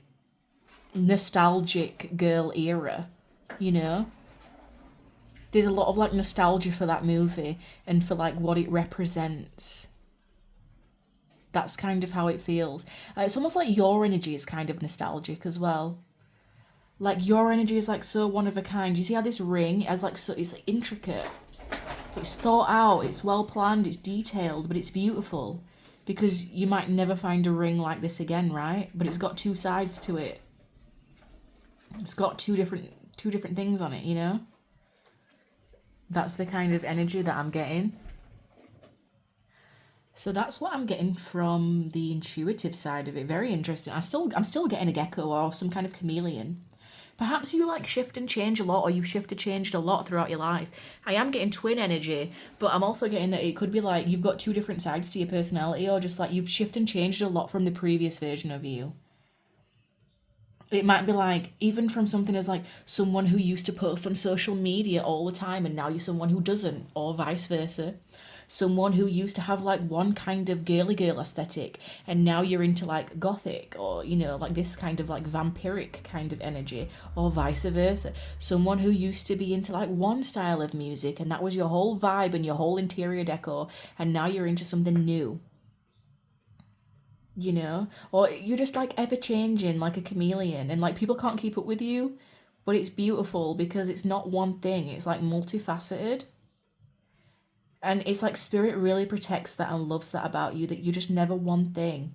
[SPEAKER 1] nostalgic girl era, you know? There's a lot of like nostalgia for that movie and for like what it represents. That's kind of how it feels. It's almost like your energy is kind of nostalgic as well. Like your energy is like so one of a kind. You see how this ring has like, so it's like intricate. It's thought out, it's well planned, it's detailed, but it's beautiful. Because you might never find a ring like this again, right? But it's got two sides to it. It's got two different things on it, you know? That's the kind of energy that I'm getting. So that's what I'm getting from the intuitive side of it. Very interesting. I'm still getting a gecko or some kind of chameleon. Perhaps you like shift and change a lot, or you've shifted changed a lot throughout your life. I am getting twin energy, but I'm also getting that it could be like you've got two different sides to your personality, or just like you've shifted and changed a lot from the previous version of you. It might be like, even from something as like someone who used to post on social media all the time and now you're someone who doesn't, or vice versa. Someone who used to have like one kind of girly girl aesthetic and now you're into like gothic, or, you know, like this kind of like vampiric kind of energy, or vice versa. Someone who used to be into like one style of music and that was your whole vibe and your whole interior decor, and now you're into something new. You know, or you're just like ever changing like a chameleon, and like people can't keep up with you But it's beautiful because it's not one thing. It's like multifaceted. And it's like spirit really protects that and loves that about you, that you're just never one thing.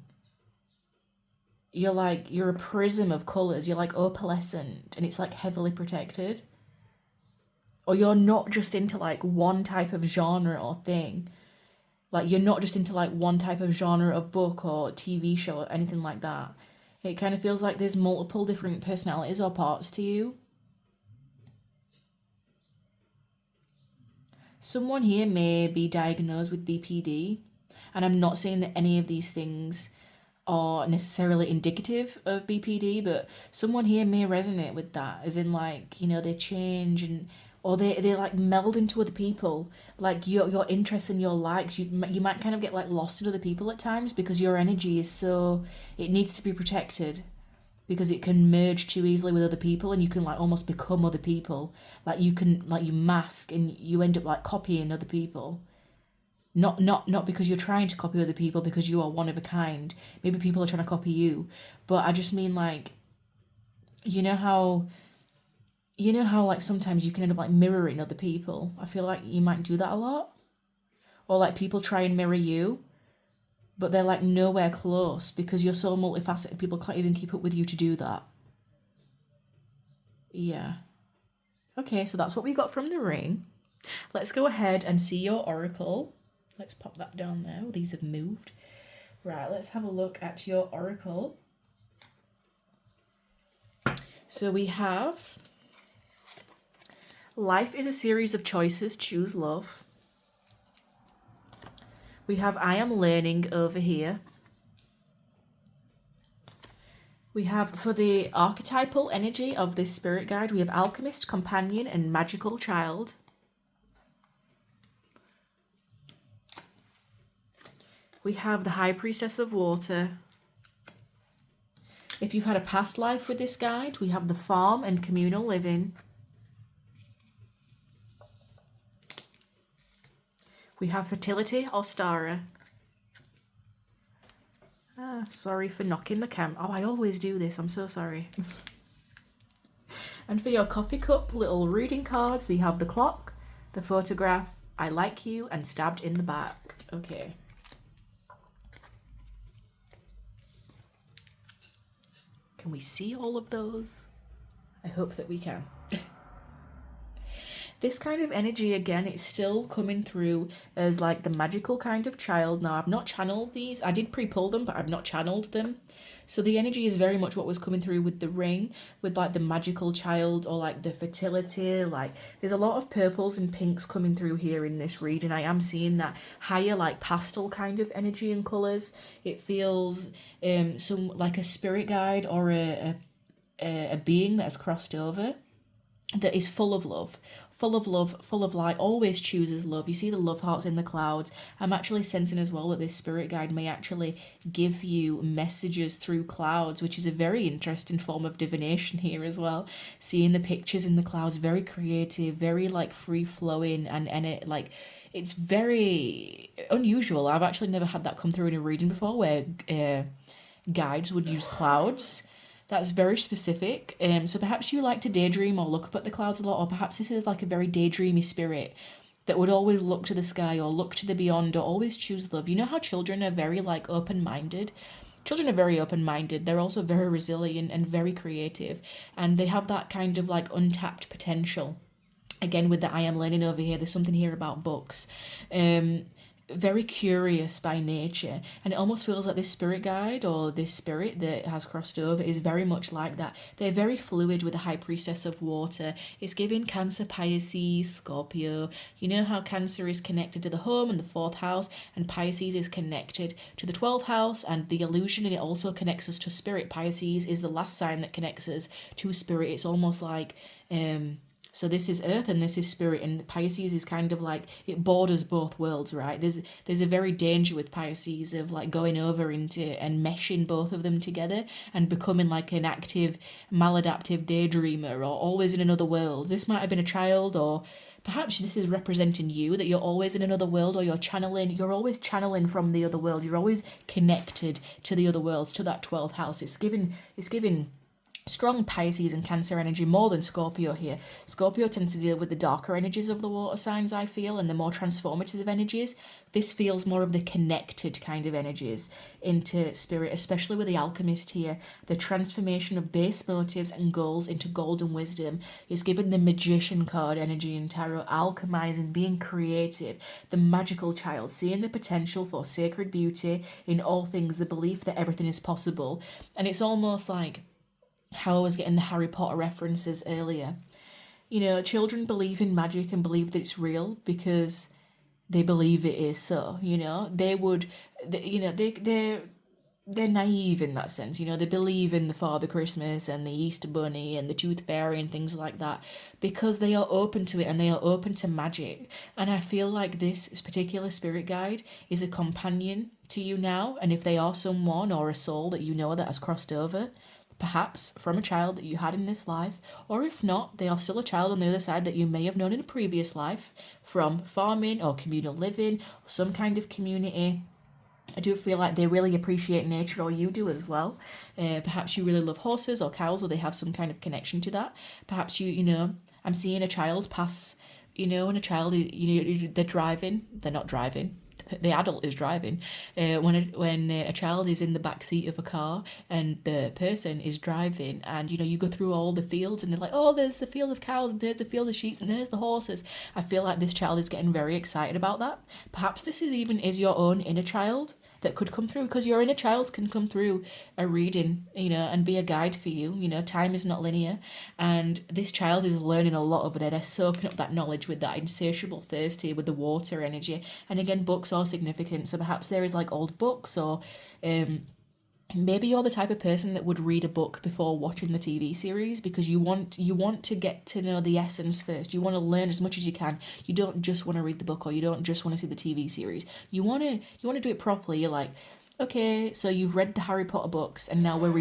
[SPEAKER 1] You're a prism of colours. You're like opalescent, and it's like heavily protected. Or you're not just into like one type of genre or thing. Like you're not just into like one type of genre of book or TV show or anything like that. It kind of feels like there's multiple different personalities or parts to you. Someone here may be diagnosed with BPD, and I'm not saying that any of these things are necessarily indicative of BPD, but someone here may resonate with that, as in like, you know, they change and or they like meld into other people. Like your interests and your likes, you might kind of get like lost in other people at times because your energy is so, it needs to be protected because it can merge too easily with other people, and you can like almost become other people. Like you can like you mask and you end up like copying other people. Not because you're trying to copy other people because you are one of a kind. Maybe people are trying to copy you. But I just mean like, you know how like sometimes you can end up like mirroring other people. I feel like you might do that a lot. Or like people try and mirror you, but they're like nowhere close because you're so multifaceted, people can't even keep up with you to do that. Yeah. Okay, so that's what we got from the ring. Let's go ahead and see your oracle. Let's pop that down there. Oh, these have moved. Right, let's have a look at your oracle. So we have, life is a series of choices, choose love. We have I am learning over here. We have, for the archetypal energy of this spirit guide, we have alchemist, companion, and magical child. We have the high priestess of water. If you've had a past life with this guide, we have the farm and communal living. We have fertility or Stara. Sorry for knocking the cam. Oh, I always do this. I'm so sorry. And for your coffee cup little reading cards, we have the clock, the photograph, I like you, and stabbed in the back. Okay. Can we see all of those? I hope that we can. This kind of energy, again, it's still coming through as like the magical kind of child. Now, I've not channeled these. I did pre-pull them, but I've not channeled them. So the energy is very much what was coming through with the ring, with like the magical child or like the fertility. Like there's a lot of purples and pinks coming through here in this reading. I am seeing that higher like pastel kind of energy and colours. It feels some like a spirit guide or a being that has crossed over that is full of love, full of light, always chooses love. You see the love hearts in the clouds. I'm actually sensing as well that this spirit guide may actually give you messages through clouds, which is a very interesting form of divination here as well. Seeing the pictures in the clouds, very creative, very like free flowing, and it like, it's very unusual. I've actually never had that come through in a reading before where guides would use clouds. That's very specific. So perhaps you like to daydream or look up at the clouds a lot, or perhaps this is like a very daydreamy spirit that would always look to the sky or look to the beyond or always choose love. You know how children are very like open-minded? Children are very open-minded. They're also very resilient and very creative, and they have that kind of like untapped potential. Again, with the I am learning over here, there's something here about books. Very curious by nature, and it almost feels like this spirit guide or this spirit that has crossed over is very much like that. They're very fluid with the high priestess of water. It's giving Cancer, Pisces, Scorpio. You know how Cancer is connected to the home and the 4th house, and Pisces is connected to the 12th house and the illusion, and it also connects us to spirit. Pisces is the last sign that connects us to spirit. It's almost like so this is earth and this is spirit, and Pisces is kind of like, it borders both worlds, right? There's a very danger with Pisces of like going over into and meshing both of them together and becoming like an active maladaptive daydreamer or always in another world. This might have been a child, or perhaps this is representing you, that you're always in another world, or you're always channeling from the other world. You're always connected to the other worlds, to that 12th house. It's given strong Pisces and Cancer energy more than Scorpio here. Scorpio tends to deal with the darker energies of the water signs, I feel, and the more transformative energies. This feels more of the connected kind of energies into spirit, especially with the alchemist here. The transformation of base motives and goals into golden wisdom is given the magician card energy in tarot, alchemizing, being creative, the magical child, seeing the potential for sacred beauty in all things, the belief that everything is possible. And it's almost like how I was getting the Harry Potter references earlier. You know, children believe in magic and believe that it's real because they believe it is so, you know. They would, they're naive in that sense, you know. They believe in the Father Christmas and the Easter Bunny and the Tooth Fairy and things like that because they are open to it and they are open to magic. And I feel like this particular spirit guide is a companion to you now, and if they are someone or a soul that you know that has crossed over, perhaps from a child that you had in this life, or if not, they are still a child on the other side that you may have known in a previous life from farming or communal living, or some kind of community. I do feel like they really appreciate nature, or you do as well. Perhaps you really love horses or cows, or they have some kind of connection to that. Perhaps I'm seeing a child pass, when a child, they're driving, they're not driving, the adult is driving. When a child is in the back seat of a car and the person is driving, and you go through all the fields and they're like, oh, there's the field of cows, and there's the field of sheep, and there's the horses. I feel like this child is getting very excited about that. Perhaps this is your own inner child that could come through, because your inner child can come through a reading, and be a guide for you. Time is not linear, and this child is learning a lot over there. They're soaking up that knowledge with that insatiable thirst here with the water energy. And again, books are significant, so perhaps there is like old books, or maybe you're the type of person that would read a book before watching the TV series, because you want to get to know the essence first. You want to learn as much as you can. You don't just want to read the book, or you don't just want to see the TV series. You want to do it properly. You're like, okay, so you've read the Harry Potter books, and now we're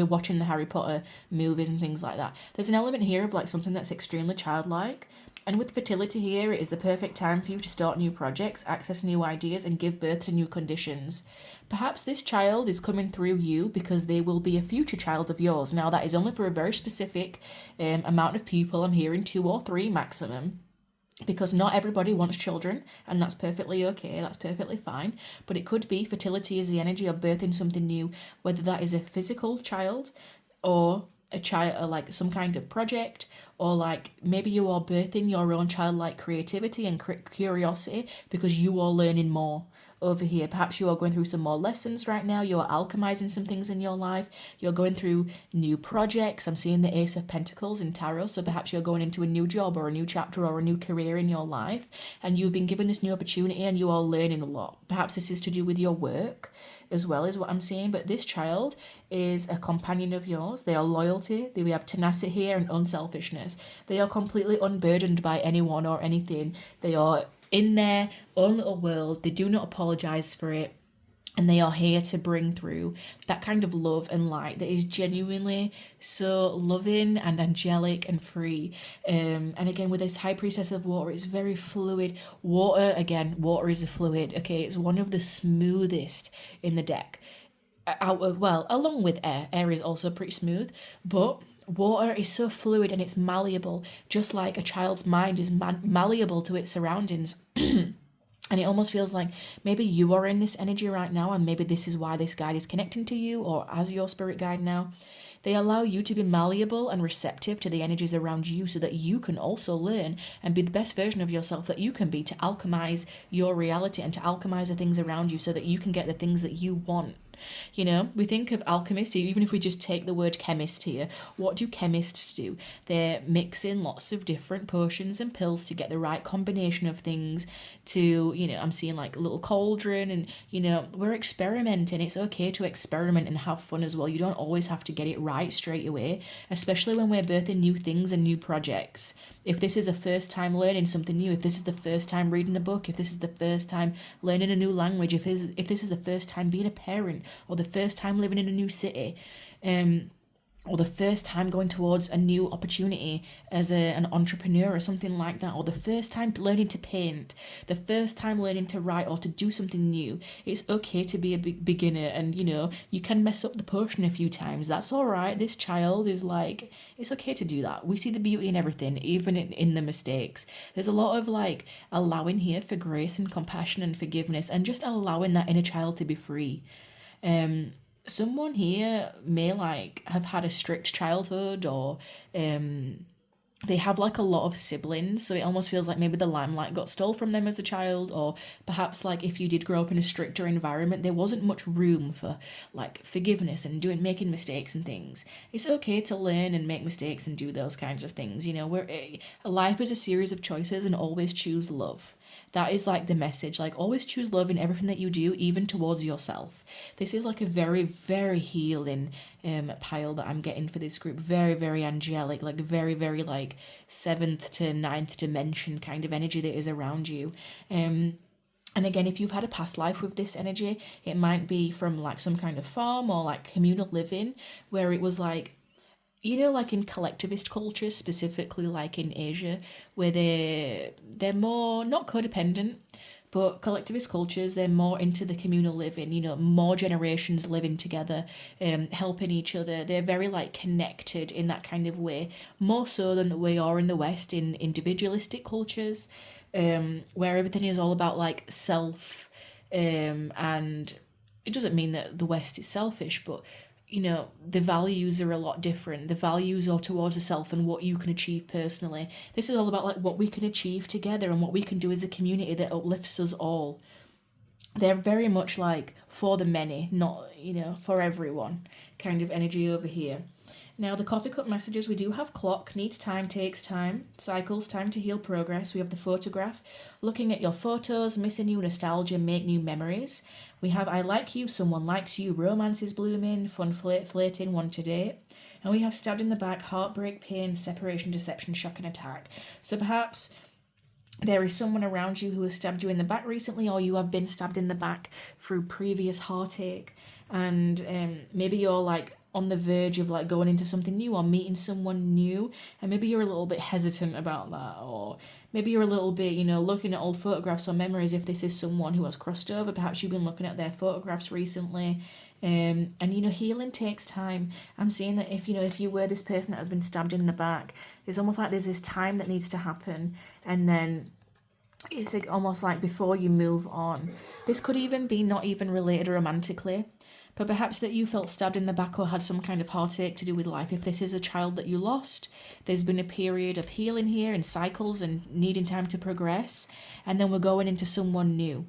[SPEAKER 1] watching the Harry Potter movies and things like that. There's an element here of like something that's extremely childlike. And with fertility here, it is the perfect time for you to start new projects, access new ideas, and give birth to new conditions. Perhaps this child is coming through you because they will be a future child of yours. Now, that is only for a very specific amount of people. I'm hearing 2 or 3 maximum, because not everybody wants children, and that's perfectly okay, that's perfectly fine. But it could be fertility is the energy of birthing something new, whether that is a physical child or a child, or like some kind of project, or like maybe you are birthing your own childlike creativity and curiosity because you are learning more over here. Perhaps you are going through some more lessons right now. You are alchemizing some things in your life. You're going through new projects. I'm seeing the Ace of Pentacles in tarot, so perhaps you're going into a new job or a new chapter or a new career in your life, and you've been given this new opportunity and you are learning a lot. Perhaps this is to do with your work as well, is what I'm seeing. But this child is a companion of yours. They are loyalty, we have tenacity here, and unselfishness. They are completely unburdened by anyone or anything. They are in their own little world. They do not apologize for it, and they are here to bring through that kind of love and light that is genuinely so loving and angelic and free. And again, with this High Priestess of Water, it's very fluid. Water is a fluid. Okay, it's one of the smoothest in the deck. Along with air. Air is also pretty smooth, but water is so fluid and it's malleable, just like a child's mind is malleable to its surroundings. And it almost feels like maybe you are in this energy right now, and maybe this is why this guide is connecting to you, or as your spirit guide now. They allow you to be malleable and receptive to the energies around you, so that you can also learn and be the best version of yourself that you can be, to alchemize your reality and to alchemize the things around you so that you can get the things that you want. We think of alchemists, even if we just take the word chemist here. What do chemists do? They're mixing lots of different potions and pills to get the right combination of things to, I'm seeing like a little cauldron, and, we're experimenting. It's okay to experiment and have fun as well. You don't always have to get it right straight away, especially when we're birthing new things and new projects. If this is a first time learning something new, if this is the first time reading a book, if this is the first time learning a new language, if this is the first time being a parent, or the first time living in a new city, or the first time going towards a new opportunity as an entrepreneur or something like that, or the first time learning to paint, the first time learning to write or to do something new. It's okay to be a beginner, and you know, you can mess up the potion a few times. That's all right. This child is like, it's okay to do that. We see the beauty in everything, even in the mistakes. There's a lot of like allowing here for grace and compassion and forgiveness, and just allowing that inner child to be free. Someone here may like have had a strict childhood, or they have like a lot of siblings, so it almost feels like maybe the limelight got stole from them as a child, or perhaps like if you did grow up in a stricter environment, there wasn't much room for like forgiveness and making mistakes and things. It's okay to learn and make mistakes and do those kinds of things, you know. Life is a series of choices, and always choose love. That is like the message. Like, always choose love in everything that you do, even towards yourself. This is like a very, very healing pile that I'm getting for this group. Very, very angelic, like very, very like seventh to ninth dimension kind of energy that is around you. And again, if you've had a past life with this energy, it might be from like some kind of farm or like communal living, where it was like, you know, like in collectivist cultures, specifically like in Asia, where they're more not codependent, but collectivist cultures, they're more into the communal living, you know, more generations living together, helping each other. They're very like connected in that kind of way, more so than we are in the West in individualistic cultures, where everything is all about like self, and it doesn't mean that the West is selfish, but you know, the values are a lot different. The values are towards the self and what you can achieve personally. This is all about like what we can achieve together and what we can do as a community that uplifts us all. They're very much like for the many, not, you know, for everyone kind of energy over here. Now, the coffee cup messages, we do have clock, needs time, takes time, cycles, time to heal, progress. We have the photograph, looking at your photos, missing you, nostalgia, make new memories. We have I like you, someone likes you, romance is blooming, fun flirting, want to date. And we have stabbed in the back, heartbreak, pain, separation, deception, shock and attack. So perhaps there is someone around you who has stabbed you in the back recently, or you have been stabbed in the back through previous heartache. And maybe you're like on the verge of like going into something new or meeting someone new, and maybe you're a little bit hesitant about that, or maybe you're a little bit, you know, looking at old photographs or memories. If this is someone who has crossed over, perhaps you've been looking at their photographs recently. And you know, healing takes time. I'm seeing that if, you know, if you were this person that has been stabbed in the back, it's almost like there's this time that needs to happen, and then it's like almost like before you move on. This could even be not even related romantically, but perhaps that you felt stabbed in the back or had some kind of heartache to do with life. If this is a child that you lost, there's been a period of healing here and cycles and needing time to progress, and then we're going into someone new.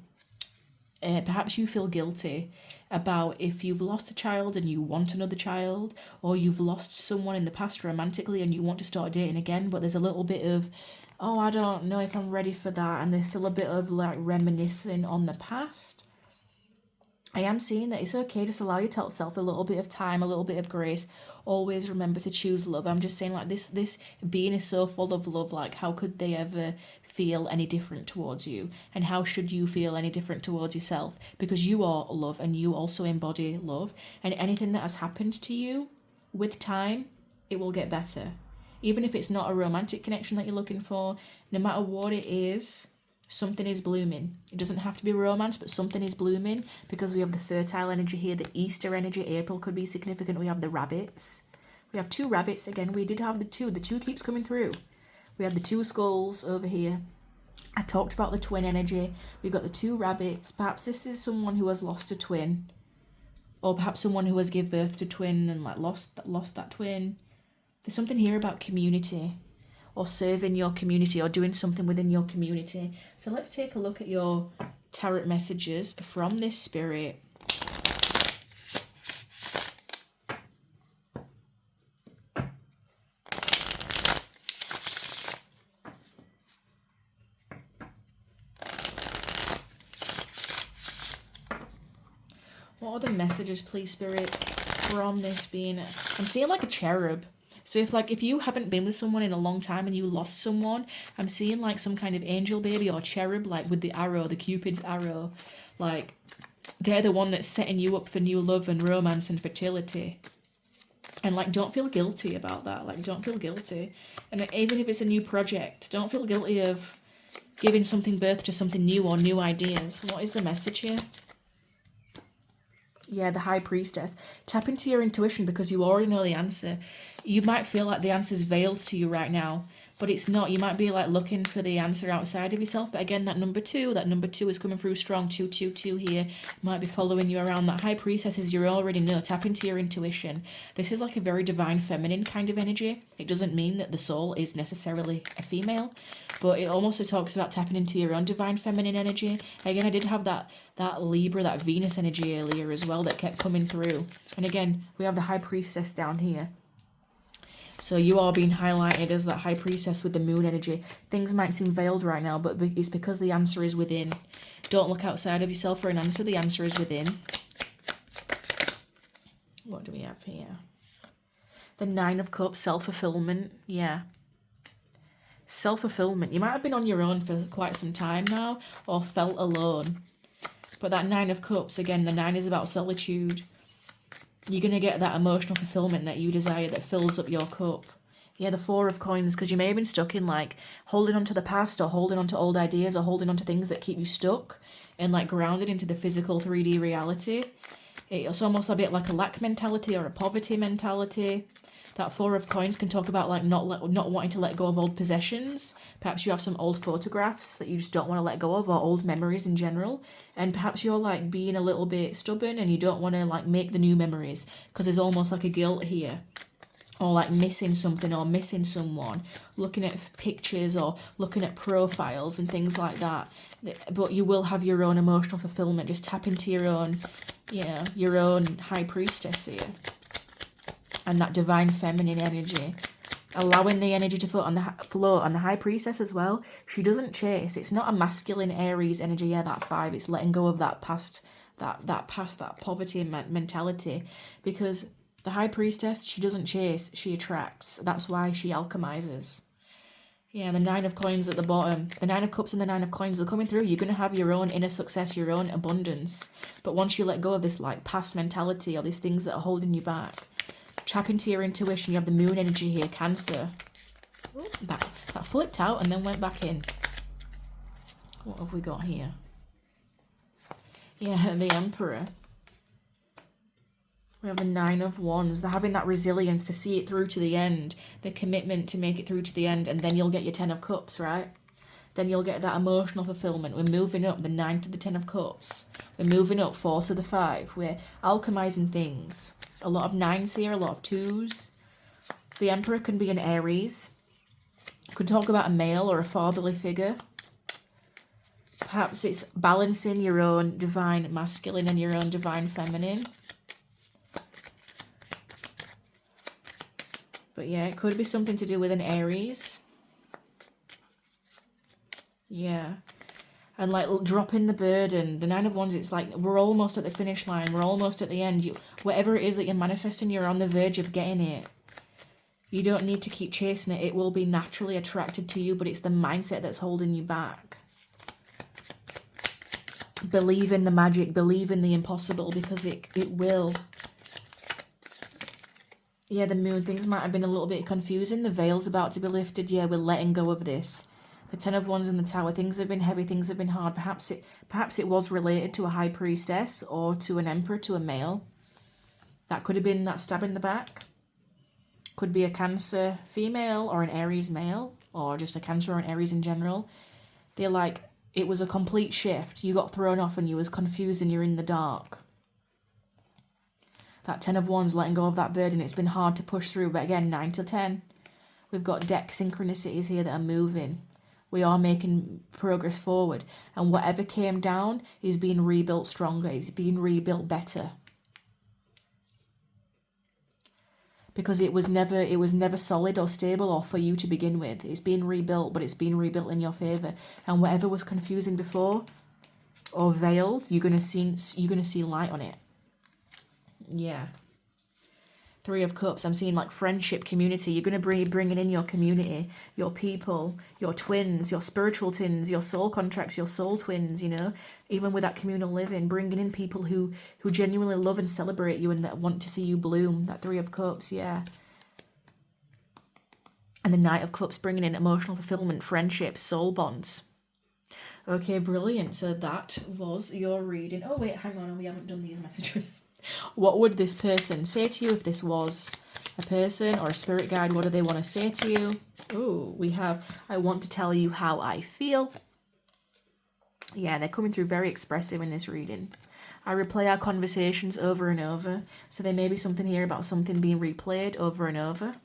[SPEAKER 1] Perhaps you feel guilty about if you've lost a child and you want another child, or you've lost someone in the past romantically and you want to start dating again, but there's a little bit of, oh, I don't know if I'm ready for that, and there's still a bit of like reminiscing on the past. I am seeing that it's okay, just allow yourself a little bit of time, a little bit of grace. Always remember to choose love. I'm just saying, like, this being is so full of love, like how could they ever feel any different towards you? And how should you feel any different towards yourself? Because you are love and you also embody love. And anything that has happened to you, with time, it will get better. Even if it's not a romantic connection that you're looking for, no matter what it is, something is blooming. It doesn't have to be romance, but something is blooming, because we have the fertile energy here, the Easter energy. April could be significant. We have the rabbits. We have 2 rabbits. Again, we did have the 2. The 2 keeps coming through. We have the 2 skulls over here. I talked about the twin energy. We've got the 2 rabbits. Perhaps this is someone who has lost a twin, or perhaps someone who has given birth to a twin and like lost that twin. There's something here about community, or serving your community, or doing something within your community. So let's take a look at your tarot messages from this spirit. What are the messages, please, Spirit, from this being? I'm seeing like a cherub. So if you haven't been with someone in a long time and you lost someone, I'm seeing like some kind of angel baby or cherub, like with the arrow, the Cupid's arrow. Like they're the one that's setting you up for new love and romance and fertility. And like, don't feel guilty about that. Like, don't feel guilty. And even if it's a new project, don't feel guilty of giving something birth to something new or new ideas. What is the message here? Yeah, the High Priestess. Tap into your intuition because you already know the answer. You might feel like the answer's veiled to you right now, but it's not. You might be like looking for the answer outside of yourself. But again, that number two is coming through strong. 222 here might be following you around. That High Priestess is you already know. Tap into your intuition. This is like a very divine feminine kind of energy. It doesn't mean that the soul is necessarily a female, but it almost talks about tapping into your own divine feminine energy. Again, I did have that Libra, that Venus energy earlier as well that kept coming through. And again, we have the High Priestess down here. So you are being highlighted as that High Priestess with the moon energy. Things might seem veiled right now, but it's because the answer is within. Don't look outside of yourself for an answer. The answer is within. What do we have here? The Nine of Cups, self-fulfillment. Yeah. Self-fulfillment. You might have been on your own for quite some time now or felt alone. But that Nine of Cups, again, the 9 is about solitude. You're going to get that emotional fulfillment that you desire that fills up your cup. Yeah, the Four of Coins, because you may have been stuck in like holding on to the past or holding on to old ideas or holding on to things that keep you stuck and like grounded into the physical 3D reality. It's almost a bit like a lack mentality or a poverty mentality. That Four of Coins can talk about like not wanting to let go of old possessions. Perhaps you have some old photographs that you just don't want to let go of, or old memories in general. And perhaps you're like being a little bit stubborn and you don't want to like make the new memories because there's almost like a guilt here. Or like missing something or missing someone. Looking at pictures or looking at profiles and things like that. But you will have your own emotional fulfillment. Just tap into your own, your own High Priestess here. And that divine feminine energy, allowing the energy to float on the High Priestess as well. She doesn't chase. It's not a masculine Aries energy. Yeah, that 5. It's letting go of that past, that poverty mentality, because the High Priestess, she doesn't chase. She attracts. That's why she alchemizes. Yeah, the 9 of Coins at the bottom. The 9 of Cups and the 9 of Coins are coming through. You're going to have your own inner success, your own abundance. But once you let go of this like past mentality or these things that are holding you back, tap into your intuition. You have the moon energy here, Cancer. Ooh, that flipped out and then went back in. What have we got here? Yeah, the Emperor. We have the 9 of Wands. They're having that resilience to see it through to the end. The commitment to make it through to the end. And then you'll get your 10 of Cups, right? Then you'll get that emotional fulfillment. We're moving up the 9 to the 10 of Cups. We're moving up 4 to the 5. We're alchemizing things. A lot of 9s here, a lot of 2s. The Emperor can be an Aries. Could talk about a male or a fatherly figure. Perhaps it's balancing your own divine masculine and your own divine feminine. But yeah, it could be something to do with an Aries. Yeah. And like dropping the burden. The 9 of Wands, it's like we're almost at the finish line. We're almost at the end. Whatever it is that you're manifesting, you're on the verge of getting it. You don't need to keep chasing it. It will be naturally attracted to you, but it's the mindset that's holding you back. Believe in the magic. Believe in the impossible, because it will. Yeah, the moon. Things might have been a little bit confusing. The veil's about to be lifted. Yeah, we're letting go of this. The 10 of Wands in the Tower. Things have been heavy. Things have been hard. Perhaps it was related to a High Priestess or to an Emperor, to a male. That could have been that stab in the back. Could be a Cancer female or an Aries male, or just a Cancer or an Aries in general. They're like, it was a complete shift. You got thrown off and you was confused and you're in the dark. That 10 of Wands, letting go of that burden. It's been hard to push through, but again, 9 to 10. We've got deck synchronicities here that are moving. We are making progress forward. And whatever came down is being rebuilt stronger. It's being rebuilt better. Because it was never solid or stable or for you to begin with. It's being rebuilt, but it's being rebuilt in your favour. And whatever was confusing before or veiled, you're gonna see light on it. Yeah. Three of Cups, I'm seeing like friendship, community. You're going to be bringing in your community, your people, your twins, your spiritual twins, your soul contracts, your soul twins, you know, even with that communal living, bringing in people who genuinely love and celebrate you and that want to see you bloom. That Three of Cups, yeah. And the Knight of Cups, bringing in emotional fulfillment, friendships, soul bonds. Okay, brilliant. So that was your reading. Oh, wait, hang on. We haven't done these messages. What would this person say to you if this was a person or a spirit guide? What do they want to say to you? Oh, we have, I want to tell you how I feel. Yeah, they're coming through very expressive in this reading. I replay our conversations over and over. So there may be something here about something being replayed over and over.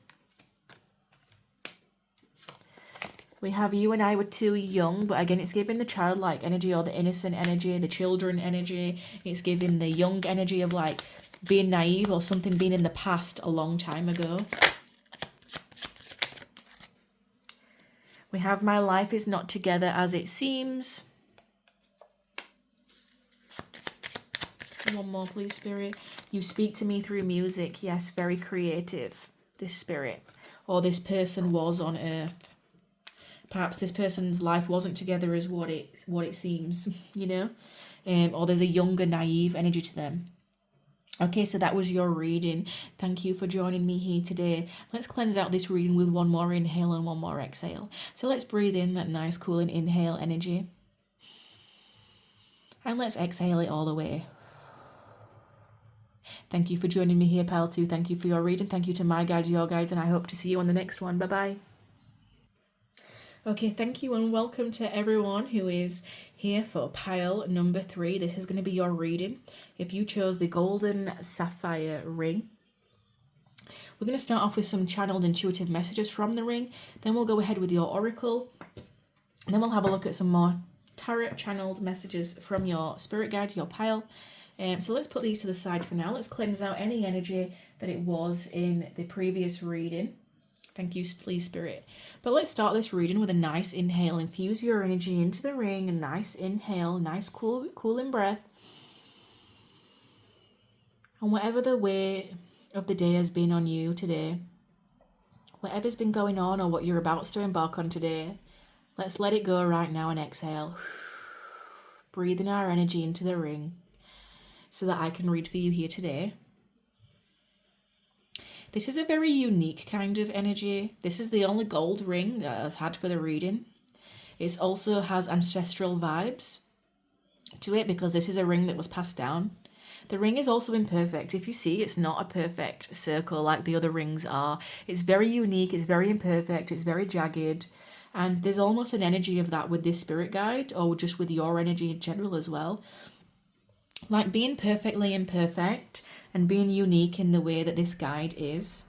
[SPEAKER 1] We have you and I were too young, but again, it's giving the childlike energy or the innocent energy, the children energy. It's giving the young energy of like being naive or something being in the past a long time ago. We have my life is not together as it seems. One more, please, Spirit. You speak to me through music. Yes, very creative, this spirit. Or this person was on Earth. Perhaps this person's life wasn't together as what it seems, you know? Or there's a younger, naive energy to them. Okay, so that was your reading. Thank you for joining me here today. Let's cleanse out this reading with one more inhale and one more exhale. So let's breathe in that nice, cooling inhale energy. And let's exhale it all the way. Thank you for joining me here, Pile 2. Thank you for your reading. Thank you to my guides, your guides, and I hope to see you on the next one. Bye-bye. Okay, thank you and welcome to everyone who is here for pile number 3. This is going to be your reading. If you chose the golden sapphire ring, we're going to start off with some channeled intuitive messages from the ring. Then we'll go ahead with your oracle. And then we'll have a look at some more tarot channeled messages from your spirit guide, your pile. So let's put these to the side for now. Let's cleanse out any energy that it was in the previous reading. Thank you, please, Spirit. But let's start this reading with a nice inhale. Infuse your energy into the ring. A nice inhale, nice cooling breath. And whatever the weight of the day has been on you today, whatever's been going on or what you're about to embark on today, let's let it go right now and exhale. Breathing our energy into the ring so that I can read for you here today. This is a very unique kind of energy. This is the only gold ring that I've had for the reading. It also has ancestral vibes to it because this is a ring that was passed down. The ring is also imperfect. If you see, it's not a perfect circle like the other rings are. It's very unique, it's very imperfect, it's very jagged. And there's almost an energy of that with this spirit guide or just with your energy in general as well. Like being perfectly imperfect and being unique in the way that this guide is.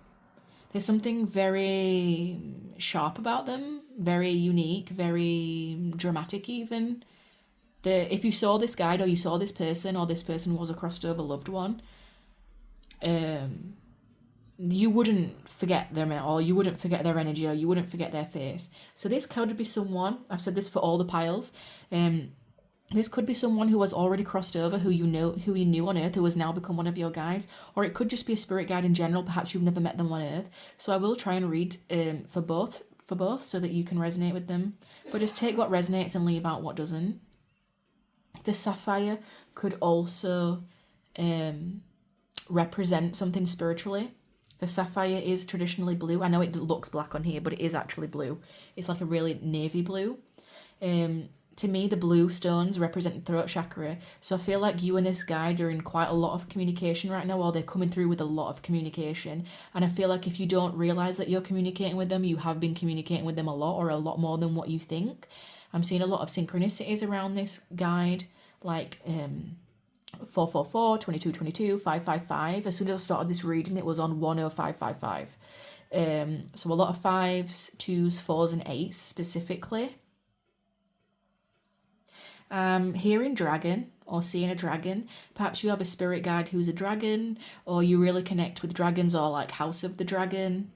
[SPEAKER 1] There's something very sharp about them, very unique, very dramatic even. If you saw this guide or you saw this person or this person was a crossed over loved one, you wouldn't forget them or you wouldn't forget their energy or you wouldn't forget their face. So this could be someone, I've said this for all the piles, this could be someone who has already crossed over, who you knew on Earth, who has now become one of your guides, or it could just be a spirit guide in general. Perhaps you've never met them on Earth. So I will try and read for both, so that you can resonate with them. But just take what resonates and leave out what doesn't. The sapphire could also represent something spiritually. The sapphire is traditionally blue. I know it looks black on here, but it is actually blue. It's like a really navy blue. To me, the blue stones represent the throat chakra. So I feel like you and this guide are in quite a lot of communication right now, or they're coming through with a lot of communication. And I feel like if you don't realize that you're communicating with them, you have been communicating with them a lot or a lot more than what you think. I'm seeing a lot of synchronicities around this guide, like 444, 2222, 555. As soon as I started this reading, it was on 10555. So a lot of 5s, 2s, 4s, and 8s specifically. Hearing dragon or seeing a dragon. Perhaps you have a spirit guide who's a dragon, or you really connect with dragons, or like House of the Dragon.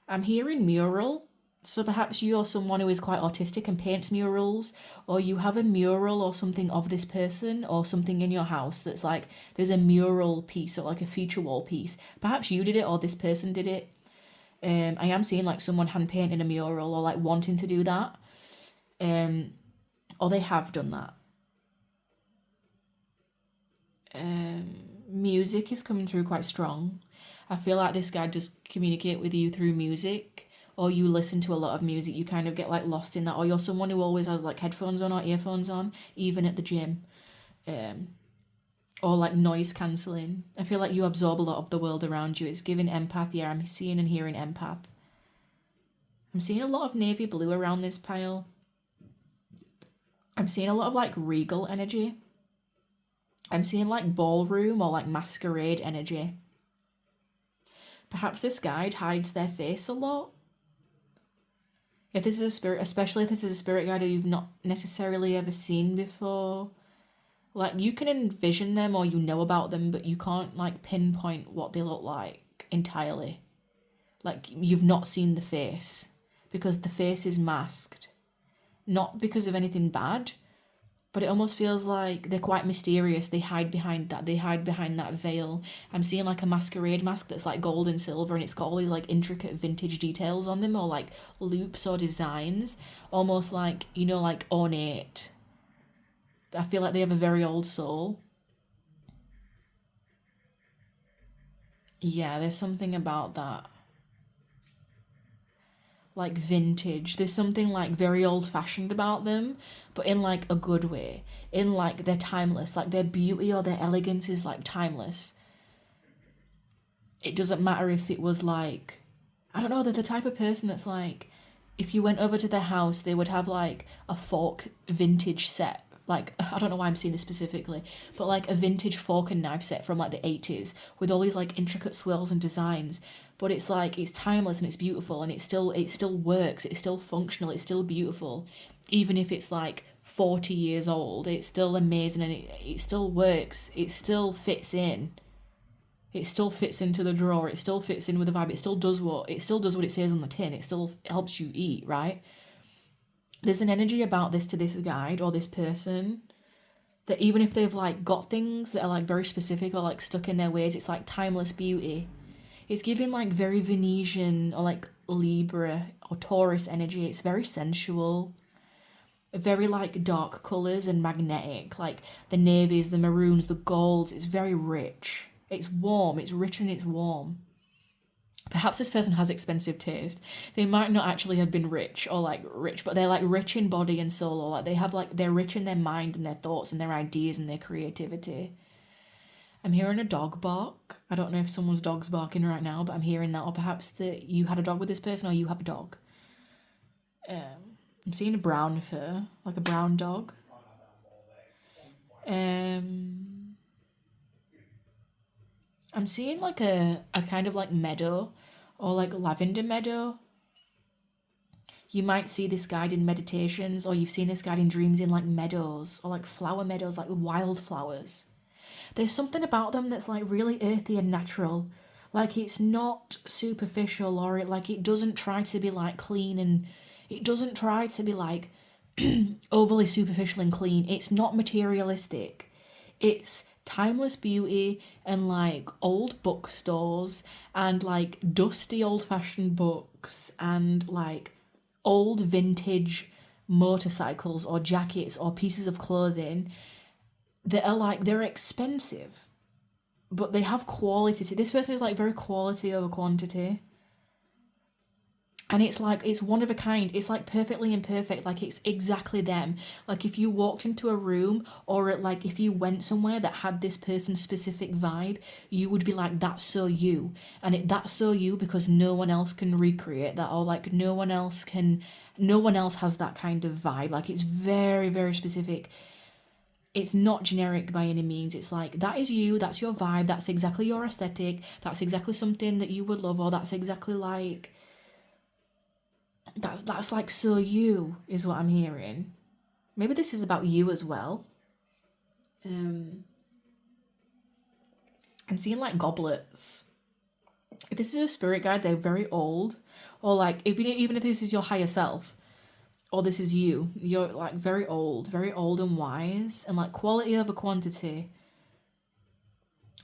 [SPEAKER 1] I'm hearing mural. So perhaps you're someone who is quite artistic and paints murals, or you have a mural or something of this person or something in your house that's like there's a mural piece or like a feature wall piece. Perhaps you did it or this person did it. I am seeing like someone hand painting a mural or like wanting to do that. Or they have done that. Music is coming through quite strong. I feel like this guy does communicate with you through music, or you listen to a lot of music. You kind of get like lost in that, or you're someone who always has like headphones on or earphones on, even at the gym, or like noise cancelling. I feel like you absorb a lot of the world around you. It's giving empath. Yeah, I'm seeing and hearing empath. I'm seeing a lot of navy blue around this pile. I'm seeing a lot of like regal energy. I'm seeing like ballroom or like masquerade energy. Perhaps this guide hides their face a lot. If this is a spirit, especially if this is a spirit guide who you've not necessarily ever seen before, like you can envision them or you know about them, but you can't like pinpoint what they look like entirely. Like you've not seen the face because the face is masked. Not because of anything bad, but it almost feels like they're quite mysterious. They hide behind that. They hide behind that veil. I'm seeing like a masquerade mask that's like gold and silver, and it's got all these like intricate vintage details on them, or like loops or designs, almost like, you know, like ornate. I feel like they have a very old soul. Yeah, there's something about that. Like vintage. There's something like very old fashioned about them, but in like a good way. In like they're timeless. Like their beauty or their elegance is like timeless. It doesn't matter if it was like, I don't know, they're the type of person that's like, if you went over to their house, they would have like a fork vintage set. Like, I don't know why I'm seeing this specifically, but like a vintage fork and knife set from like the 80s with all these like intricate swirls and designs. But it's like, it's timeless and it's beautiful and it still works. It's still functional. It's still beautiful. Even if it's like 40 years old, it's still amazing and it still works. It still fits in. It still fits into the drawer. It still fits in with the vibe. It still does what it says on the tin. It still helps you eat, right? There's an energy about this to this guide or this person that even if they've like got things that are like very specific or like stuck in their ways, it's like timeless beauty. It's giving like very Venetian or like Libra or Taurus energy. It's very sensual, very like dark colours and magnetic, like the navies, the maroons, the golds. It's very rich. It's warm, it's rich and it's warm. Perhaps this person has expensive taste. They might not actually have been rich or like rich, but they're like rich in body and soul, or like they have like they're rich in their mind and their thoughts and their ideas and their creativity. I'm hearing a dog bark. I don't know if someone's dog's barking right now, but I'm hearing that, or perhaps that you had a dog with this person or you have a dog. I'm seeing a brown fur, like a brown dog. I'm seeing like a kind of like meadow or like lavender meadow. You might see this guide in meditations, or you've seen this guide in dreams in like meadows or like flower meadows, like wildflowers. There's something about them that's like really earthy and natural. Like it's not superficial, or it doesn't try to be like clean, and it doesn't try to be like overly superficial and clean. It's not materialistic. It's timeless beauty and like old bookstores and like dusty old fashioned books and like old vintage motorcycles or jackets or pieces of clothing that are like, they're expensive, but they have quality to this person. Is like very quality over quantity. And it's like, it's one of a kind. It's like perfectly imperfect. Like it's exactly them. Like if you walked into a room, or like if you went somewhere that had this person's specific vibe, you would be like, that's so you. And that's so you because no one else can recreate that, or like no one else has that kind of vibe. Like it's very, very specific. It's not generic by any means. It's like, that is you, that's your vibe, that's exactly your aesthetic, that's exactly something that you would love, or that's exactly like, that's like so you, is what I'm hearing. Maybe this is about you as well. I'm seeing like goblets. If this is a spirit guide, they're very old. Or like, even if this is your higher self, or this is you, you're like very old and wise, and like quality over quantity,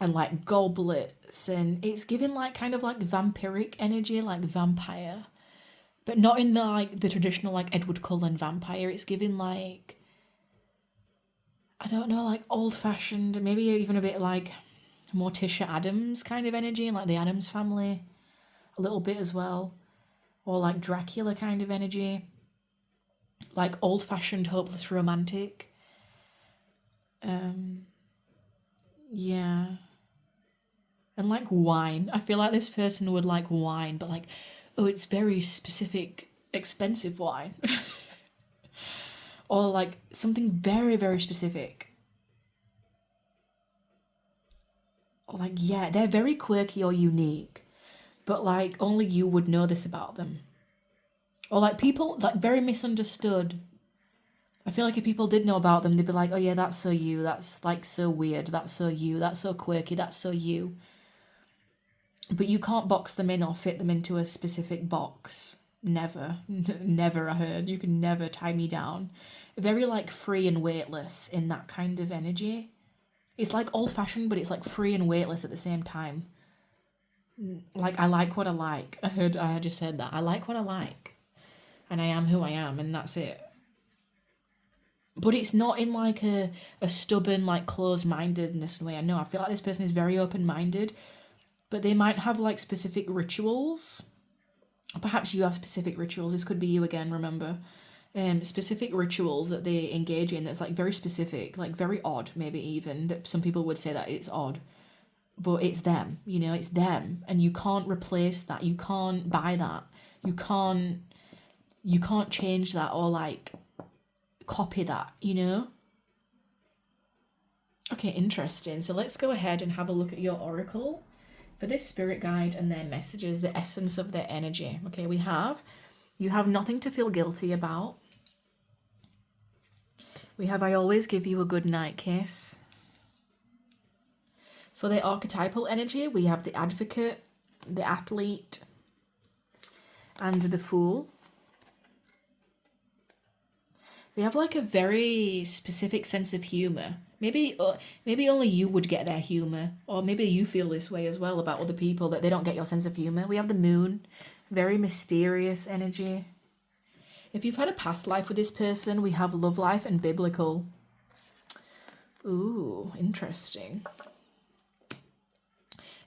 [SPEAKER 1] and like goblets, and it's giving like kind of like vampiric energy, like vampire, but not in the like the traditional like Edward Cullen vampire. It's giving like, I don't know, like old fashioned, maybe even a bit like Morticia Addams kind of energy, and like the Addams family a little bit as well, or like Dracula kind of energy, like old fashioned hopeless romantic. Yeah. And like wine. I feel like this person would like wine, but like, oh, it's very specific, expensive wine. Or like something very, very specific. Like, yeah, they're very quirky or unique, but like only you would know this about them. Or like people, like very misunderstood. I feel like if people did know about them, they'd be like, oh yeah, that's so you, that's like so weird, that's so you, that's so quirky, that's so you. But you can't box them in or fit them into a specific box. Never. Never, I heard. You can never tie me down. Very like free and weightless in that kind of energy. It's like old fashioned, but it's like free and weightless at the same time. Like, I like what I like. I just heard that. I like what I like. And I am who I am, and that's it. But it's not in like a stubborn, like closed-mindedness way. I know, I feel like this person is very open-minded, but they might have like specific rituals. Perhaps you have specific rituals. This could be you again, remember. Specific rituals that they engage in that's like very specific, like very odd, maybe even, that some people would say that it's odd. But it's them, you know, it's them. And you can't replace that. You can't buy that. You can't change that or like copy that, you know? Okay, interesting. So let's go ahead and have a look at your oracle for this spirit guide and their messages, the essence of their energy. Okay, you have nothing to feel guilty about. We have, I always give you a good night kiss. For the archetypal energy, we have the advocate, the athlete, and the fool. They have like a very specific sense of humor. Maybe only you would get their humor, or maybe you feel this way as well about other people, that they don't get your sense of humor. We have the moon, very mysterious energy. If you've had a past life with this person, we have love life and biblical. Ooh, interesting.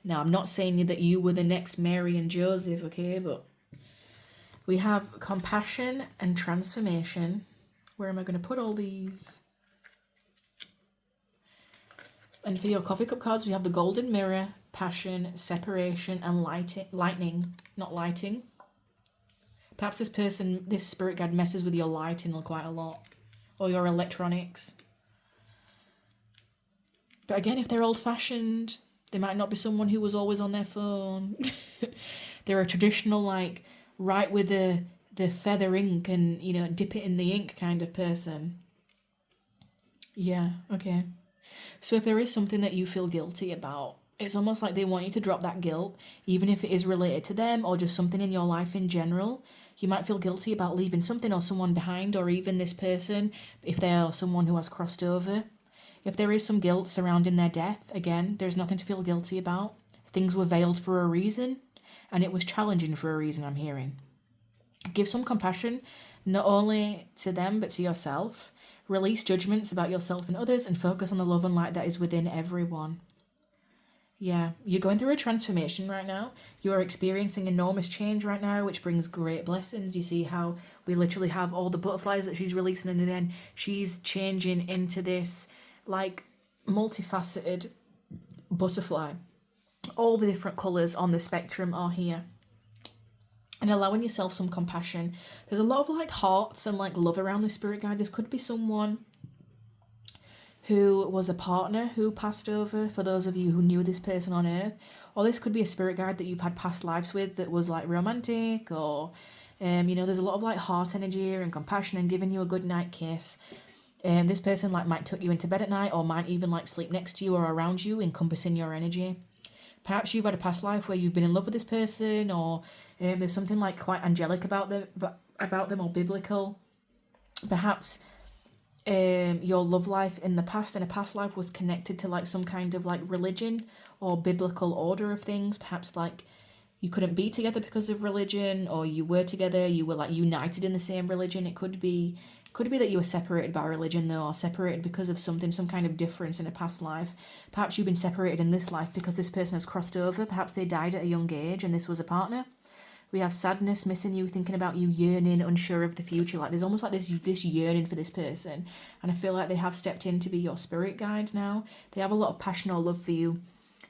[SPEAKER 1] Now, I'm not saying that you were the next Mary and Joseph, okay, but we have compassion and transformation. Where am I going to put all these? And for your coffee cup cards, we have the golden mirror, passion, separation, and lightning, not lighting. Perhaps this spirit guide messes with your lighting quite a lot, or your electronics. But again, if they're old-fashioned, they might not be someone who was always on their phone. They're a traditional, like, write with the feather ink and, you know, dip it in the ink kind of person. Yeah, okay. So if there is something that you feel guilty about, it's almost like they want you to drop that guilt, even if it is related to them or just something in your life in general. You might feel guilty about leaving something or someone behind, or even this person, if they are someone who has crossed over. If there is some guilt surrounding their death, again, there's nothing to feel guilty about. Things were veiled for a reason, and it was challenging for a reason, I'm hearing. Give some compassion, not only to them, but to yourself. Release judgments about yourself and others, and focus on the love and light that is within everyone. Yeah, you're going through a transformation right now. You are experiencing enormous change right now, which brings great blessings. You see how we literally have all the butterflies that she's releasing, and then she's changing into this, like, multifaceted butterfly. All the different colours on the spectrum are here. And allowing yourself some compassion. There's a lot of, like, hearts and, like, love around the spirit guide. This could be someone who was a partner who passed over, for those of you who knew this person on Earth. Or this could be a spirit guide that you've had past lives with that was, like, romantic, or, you know, there's a lot of, like, heart energy here and compassion and giving you a good night kiss. This person, like, might tuck you into bed at night, or might even, like, sleep next to you or around you, encompassing your energy. Perhaps you've had a past life where you've been in love with this person, or there's something like quite angelic about them or biblical. Perhaps your love life in a past life was connected to like some kind of like religion or biblical order of things. Perhaps like you couldn't be together because of religion, or you were together, you were like united in the same religion. It could be that you were separated by religion though, or separated because of something, some kind of difference in a past life. Perhaps you've been separated in this life because this person has crossed over. Perhaps they died at a young age and this was a partner. We have sadness, missing you, thinking about you, yearning, unsure of the future. Like there's almost like this yearning for this person, and I feel like they have stepped in to be your spirit guide now. They have a lot of passion or love for you.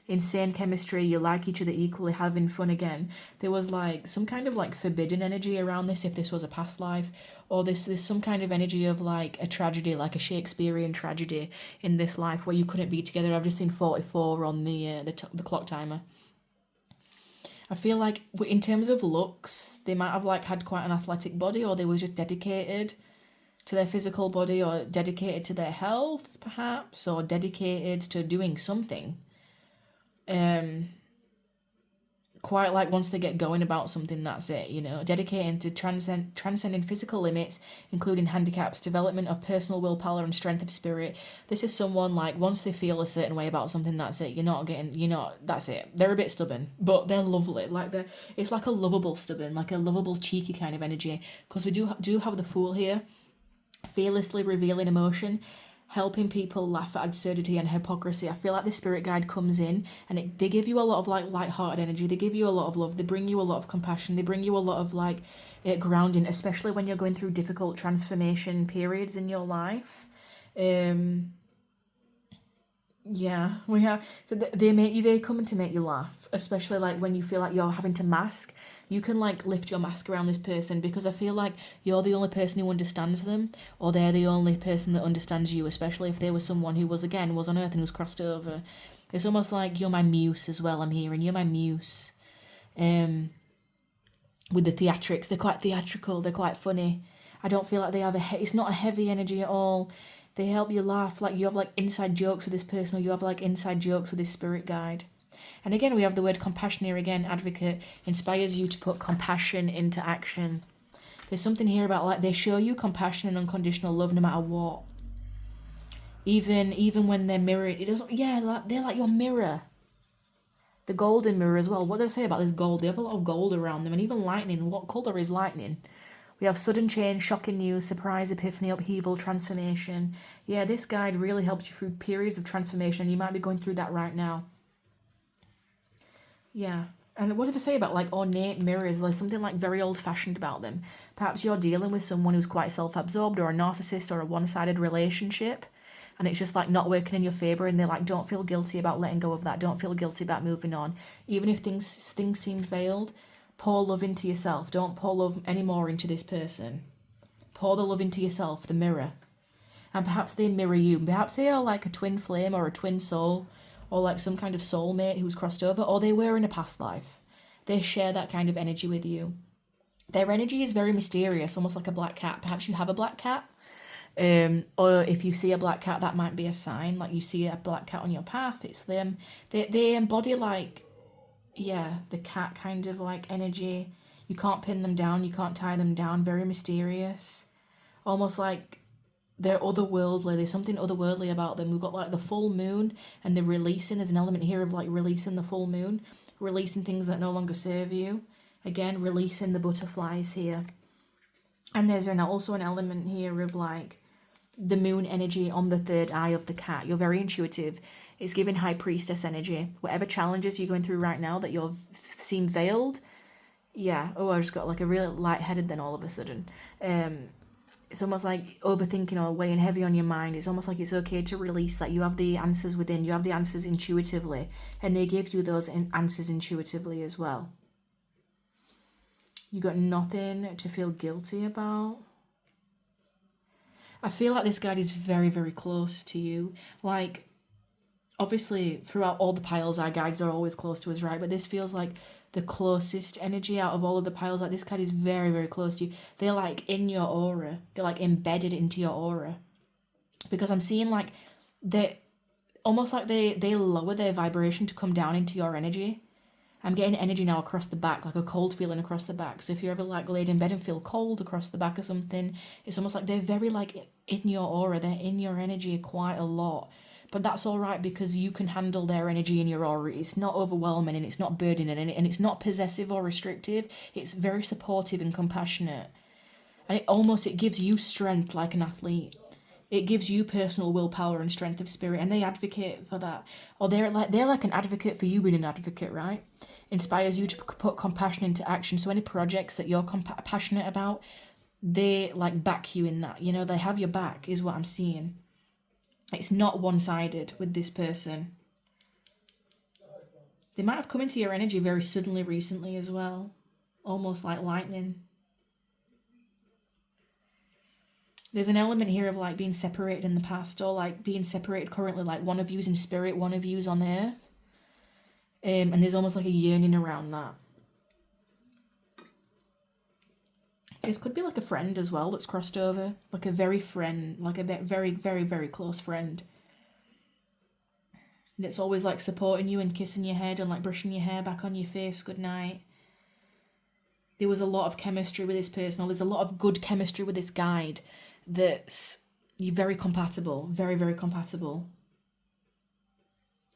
[SPEAKER 1] Insane chemistry, you like each other equally, having fun again. There was like some kind of like forbidden energy around this if this was a past life, or there's some kind of energy of like a tragedy, like a Shakespearean tragedy in this life where you couldn't be together. I've just seen 44 on the clock timer. I feel like in terms of looks, they might have like had quite an athletic body, or they were just dedicated to their physical body, or dedicated to their health perhaps, or dedicated to doing something. Quite like once they get going about something, that's it, you know, dedicating to transcending physical limits, including handicaps, development of personal willpower and strength of spirit. This is someone like once they feel a certain way about something, that's it. That's it. They're a bit stubborn, but they're lovely. It's like a lovable stubborn, like a lovable cheeky kind of energy, because we do have the Fool here, fearlessly revealing emotion, helping people laugh at absurdity and hypocrisy. I feel like the spirit guide comes in and they give you a lot of like light-hearted energy. They give you a lot of love. They bring you a lot of compassion. They bring you a lot of like grounding, especially when you're going through difficult transformation periods in your life. Yeah, we have. They come in to make you laugh, especially like when you feel like you're having to mask. You can like lift your mask around this person, because I feel like you're the only person who understands them, or they're the only person that understands you, especially if they were someone who was on earth and who's crossed over. It's almost like you're my muse as well, I'm hearing. You're my muse. With the theatrics, they're quite theatrical, they're quite funny. I don't feel like they have it's not a heavy energy at all. They help you laugh, like you have like inside jokes with this person, or you have like inside jokes with this spirit guide. And again, we have the word compassion here again. Advocate inspires you to put compassion into action. There's something here about like they show you compassion and unconditional love no matter what. Even when they're mirrored, they're like your mirror. The golden mirror as well. What do I say about this gold? They have a lot of gold around them, and even lightning. What colour is lightning? We have sudden change, shocking news, surprise, epiphany, upheaval, transformation. Yeah, this guide really helps you through periods of transformation. You might be going through that right now. Yeah. And what did I say about like ornate mirrors? There's something like very old-fashioned about them. Perhaps you're dealing with someone who's quite self-absorbed, or a narcissist, or a one-sided relationship, and it's just like not working in your favor, and they like don't feel guilty about letting go of that. Don't feel guilty about moving on, even if things seem failed. Pour love into yourself. Don't pour love anymore into this person. Pour the love into yourself, the mirror. And perhaps they mirror you. Perhaps they are like a twin flame or a twin soul, or like some kind of soulmate who's crossed over, or they were in a past life. They share that kind of energy with you. Their energy is very mysterious, almost like a black cat. Perhaps you have a black cat. Or if you see a black cat, that might be a sign. Like you see a black cat on your path, it's them. They embody like, yeah, the cat kind of like energy. You can't pin them down, you can't tie them down. Very mysterious. Almost like they're otherworldly. There's something otherworldly about them. We've got like the full moon and the releasing. There's an element here of like releasing the full moon, releasing things that no longer serve you. Again, releasing the butterflies here. And there's also an element here of like the moon energy on the third eye of the cat. You're very intuitive. It's giving high priestess energy. Whatever challenges you're going through right now that you've seem veiled. Yeah. Oh, I just got like a real lightheaded then all of a sudden. It's almost like overthinking or weighing heavy on your mind. It's almost like it's okay to release that. You have the answers within. You have the answers intuitively. And they give you those answers intuitively as well. You got nothing to feel guilty about. I feel like this guide is very, very close to you. Like, obviously, throughout all the piles, our guides are always close to us, right? But this feels like the closest energy out of all of the piles. Like, this guide is very, very close to you. They're like in your aura. They're like embedded into your aura. Because I'm seeing like almost like they lower their vibration to come down into your energy. I'm getting energy now across the back, like a cold feeling across the back. So if you're ever like laid in bed and feel cold across the back or something, it's almost like they're very like in your aura, they're in your energy quite a lot. But that's all right because you can handle their energy in your aura. It's not overwhelming and it's not burdening and it's not possessive or restrictive. It's very supportive and compassionate. And it gives you strength like an athlete. It gives you personal willpower and strength of spirit, and they advocate for that. Or they're like an advocate for you being an advocate, right? Inspires you to put compassion into action. So any projects that you're passionate about, they like back you in that. You know, they have your back is what I'm seeing. It's not one-sided with this person. They might have come into your energy very suddenly recently as well. Almost like lightning. There's an element here of like being separated in the past or like being separated currently, like one of you's in spirit, one of you's on earth. And there's almost like a yearning around that. This could be like a friend as well that's crossed over. Like a very friend, like a very, very, very close friend. That's always like supporting you and kissing your head and like brushing your hair back on your face, good night. There was a lot of chemistry with this person, or there's a lot of good chemistry with this guide. That's you're very compatible, very, very compatible.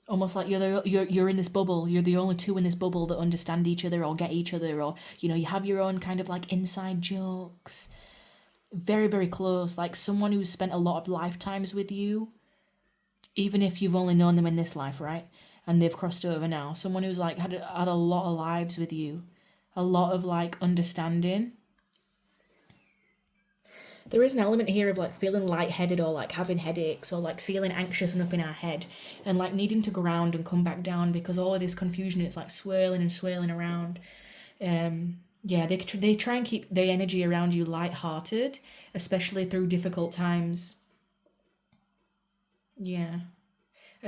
[SPEAKER 1] Almost like you're in this bubble. You're the only two in this bubble that understand each other or get each other, or you know, you have your own kind of like inside jokes. Very, very close, like someone who's spent a lot of lifetimes with you, even if you've only known them in this life, right? And they've crossed over now. Someone who's like had a lot of lives with you, a lot of like understanding. There is an element here of like feeling lightheaded or like having headaches or like feeling anxious and up in our head and like needing to ground and come back down because all of this confusion is like swirling and swirling around. Yeah, they try and keep their energy around you lighthearted, especially through difficult times. Yeah.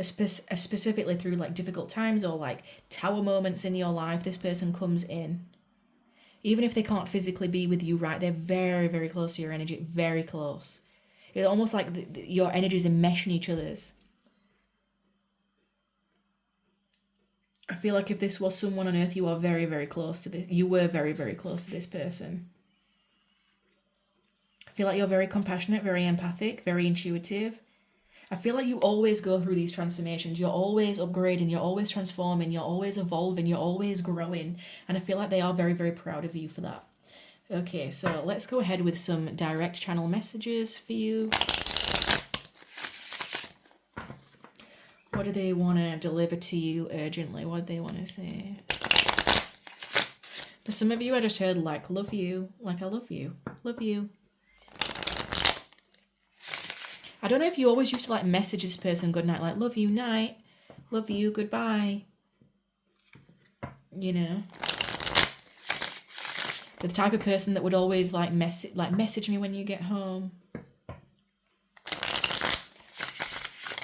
[SPEAKER 1] Specifically through like difficult times or like tower moments in your life, this person comes in. Even if they can't physically be with you, right, they're very, very close to your energy, very close. It's almost like your energies enmeshing each other's. I feel like if this was someone on Earth, you are very, very close to this. You were very, very close to this person. I feel like you're very compassionate, very empathic, very intuitive. I feel like you always go through these transformations. You're always upgrading, you're always transforming, you're always evolving, you're always growing. And I feel like they are very, very proud of you for that. Okay, so let's go ahead with some direct channel messages for you. What do they want to deliver to you urgently? What do they want to say? For some of you, I just heard like, love you. Like, I love you. Love you. I don't know if you always used to like message this person good night, like love you night, love you, goodbye. You know, the type of person that would always like message me when you get home.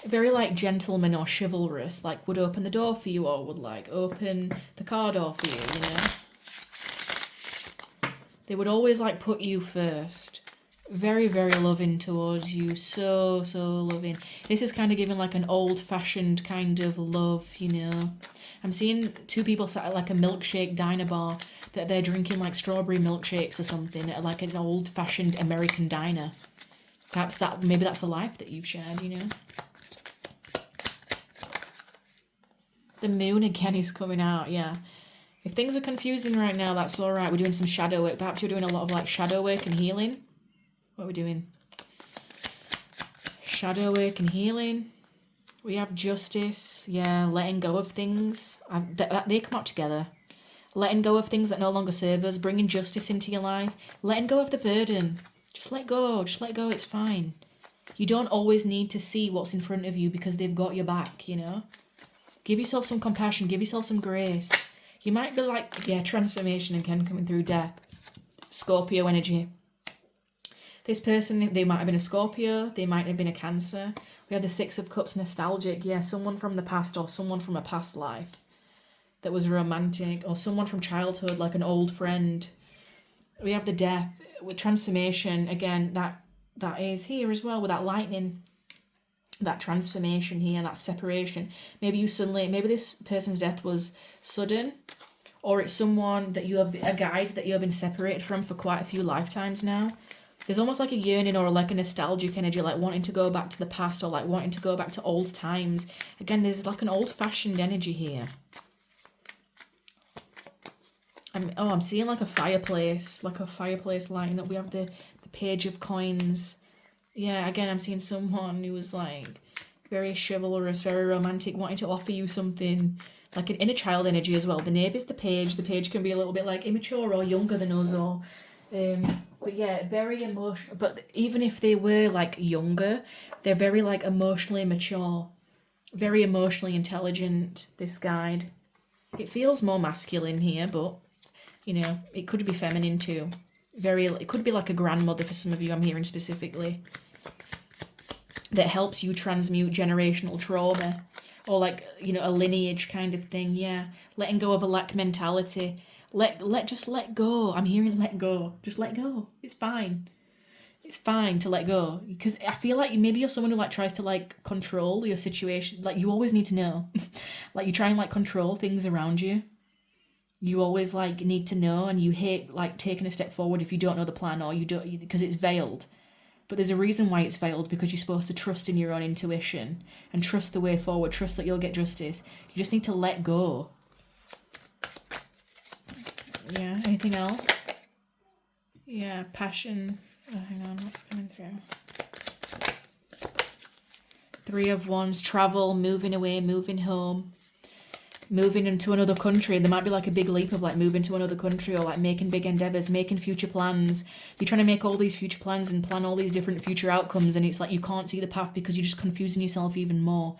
[SPEAKER 1] Very like gentleman or chivalrous, like would open the door for you or would like open the car door for you, you know. They would always like put you first. Very, very loving towards you. So, so loving. This is kind of giving like an old-fashioned kind of love, you know. I'm seeing two people sat at like a milkshake diner bar that they're drinking like strawberry milkshakes or something at like an old-fashioned American diner. Perhaps maybe that's a life that you've shared, you know. The moon again is coming out, yeah. If things are confusing right now, that's all right. We're doing some shadow work. Perhaps you're doing a lot of like shadow work and healing. What are we doing? Shadow work and healing. We have justice. Yeah, letting go of things. They come out together. Letting go of things that no longer serve us. Bringing justice into your life. Letting go of the burden. Just let go. Just let go. It's fine. You don't always need to see what's in front of you because they've got your back, you know? Give yourself some compassion. Give yourself some grace. You might be like, yeah, transformation again coming through death. Scorpio energy. This person, they might have been a Scorpio, they might have been a Cancer. We have the Six of Cups, nostalgic. Yeah, someone from the past or someone from a past life that was romantic, or someone from childhood, like an old friend. We have the Death with transformation. Again, that is here as well with that lightning. that transformation here, that separation. Maybe this person's death was sudden, or it's someone that you have, a guide that you have been separated from for quite a few lifetimes now. There's almost like a yearning or like a nostalgic energy, like wanting to go back to the past or like wanting to go back to old times. Again, there's like an old-fashioned energy here. I'm seeing like a fireplace lighting up. We have the page of coins. Yeah, again, I'm seeing someone who was like very chivalrous, very romantic, wanting to offer you something, like an inner child energy as well. The knave is the page. The page can be a little bit like immature or younger than us, or but yeah, very emotional. But even if they were like younger, they're very like emotionally mature, very emotionally intelligent, this guide. It feels more masculine here, but you know, it could be feminine too. It could be like a grandmother for some of you, I'm hearing specifically, that helps you transmute generational trauma, or like, you know, a lineage kind of thing. Yeah, letting go of a lack mentality. Just let go. I'm hearing let go. Just let go. It's fine. It's fine to let go, because I feel like maybe you're someone who like tries to like control your situation. Like you always need to know. Like you try and like control things around you. You always like need to know, and you hate like taking a step forward if you don't know the plan, or you don't, because it's veiled. But there's a reason why it's veiled, because you're supposed to trust in your own intuition and trust the way forward, trust that you'll get justice. You just need to let go. Yeah, anything else? Yeah, passion. Oh, hang on, what's coming through? Three of Wands, travel, moving away, moving home, moving into another country. There might be like a big leap of like moving to another country, or like making big endeavors, making future plans. You're trying to make all these future plans and plan all these different future outcomes, and it's like you can't see the path because you're just confusing yourself even more.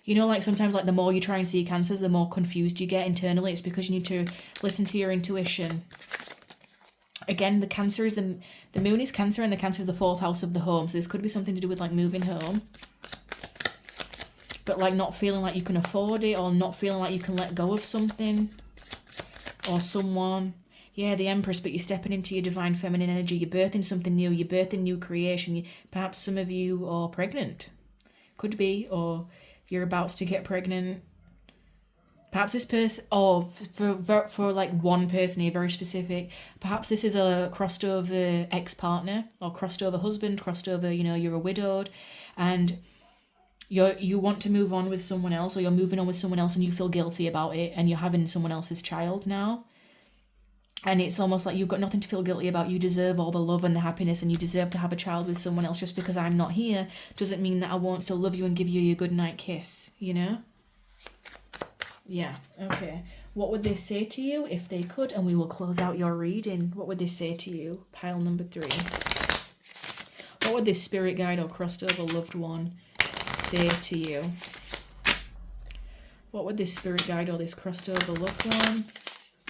[SPEAKER 1] You know, like sometimes like the more you try and see cancers, the more confused you get internally. It's because you need to listen to your intuition. Again, the Cancer is the moon is Cancer, and the Cancer is the 4th house of the home. So this could be something to do with like moving home, but like not feeling like you can afford it, or not feeling like you can let go of something or someone. Yeah, the Empress, but you're stepping into your divine feminine energy. You're birthing something new. You're birthing new creation. Perhaps some of you are pregnant. Could be, or you're about to get pregnant. Perhaps this person, or for like one person here, very specific, perhaps this is a crossed over ex-partner, or crossed over husband, crossed over, you know, you're a widowed, and you want to move on with someone else, or you're moving on with someone else and you feel guilty about it, and you're having someone else's child now. And it's almost like you've got nothing to feel guilty about. You deserve all the love and the happiness, and you deserve to have a child with someone else. Just because I'm not here doesn't mean that I won't still love you and give you your good night kiss, you know? Yeah, okay. What would they say to you if they could? And we will close out your reading. What would they say to you? Pile number 3. What would this spirit guide or crossed over loved one say to you? What would this spirit guide or this crossed over loved one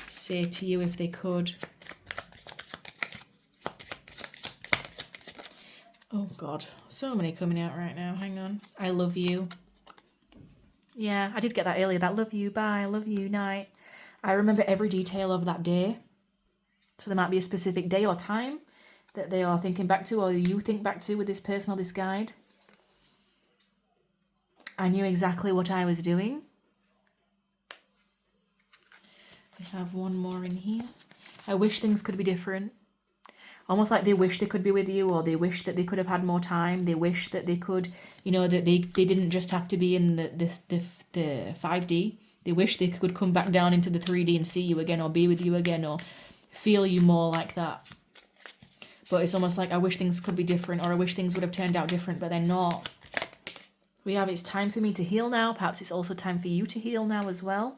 [SPEAKER 1] say to you if they could? Oh God, so many coming out right now. Hang on. I love you. Yeah, I did get that earlier. That love you, bye, love you, night. I remember every detail of that day. So there might be a specific day or time that they are thinking back to, or you think back to with this person or this guide. I knew exactly what I was doing. We have one more in here. I wish things could be different. Almost like they wish they could be with you, or they wish that they could have had more time. They wish that they could, you know, that they didn't just have to be in the 5D. They wish they could come back down into the 3D and see you again, or be with you again, or feel you more like that. But it's almost like I wish things could be different, or I wish things would have turned out different, but they're not. We have, it's time for me to heal now. Perhaps it's also time for you to heal now as well.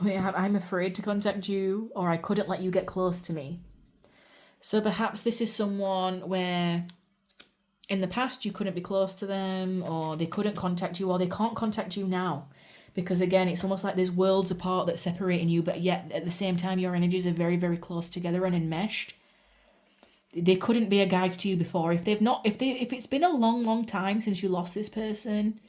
[SPEAKER 1] We have, I'm afraid to contact you, or I couldn't let you get close to me. So perhaps this is someone where in the past you couldn't be close to them, or they couldn't contact you, or they can't contact you now. Because again, it's almost like there's worlds apart that's separating you, but yet at the same time your energies are very, very close together and enmeshed. They couldn't be a guide to you before. If it's been a long, long time since you lost this person,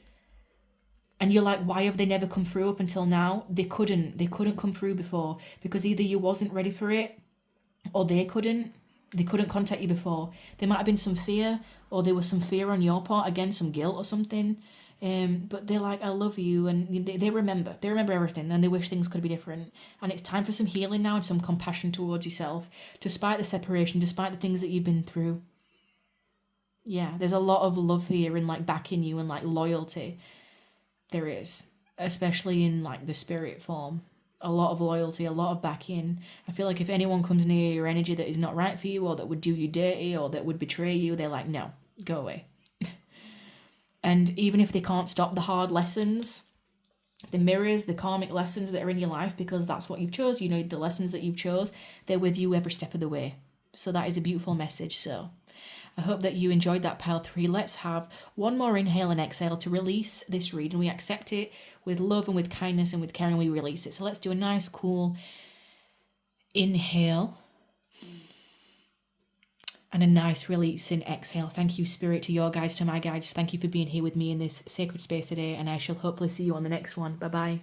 [SPEAKER 1] and you're like, why have they never come through up until now? They couldn't come through before, because either you wasn't ready for it, or they couldn't. They couldn't contact you before. There might have been some fear, or there was some fear on your part, again, some guilt or something. But they're like, I love you, and they remember. They remember everything, and they wish things could be different. And it's time for some healing now and some compassion towards yourself, despite the separation, despite the things that you've been through. Yeah, there's a lot of love here and like backing you and like loyalty. There is, especially in like the spirit form. A lot of loyalty, a lot of backing. I feel like if anyone comes near your energy that is not right for you, or that would do you dirty, or that would betray you, they're like, no, go away. And even if they can't stop the hard lessons, the mirrors, the karmic lessons that are in your life, because that's what you've chose, you know, the lessons that you've chose, they're with you every step of the way. So that is a beautiful message. So I hope that you enjoyed that pile 3. Let's have one more inhale and exhale to release this reading. We accept it with love and with kindness and with care, and we release it. So let's do a nice, cool inhale and a nice releasing exhale. Thank you, Spirit, to your guides, to my guides. Thank you for being here with me in this sacred space today, and I shall hopefully see you on the next one. Bye-bye.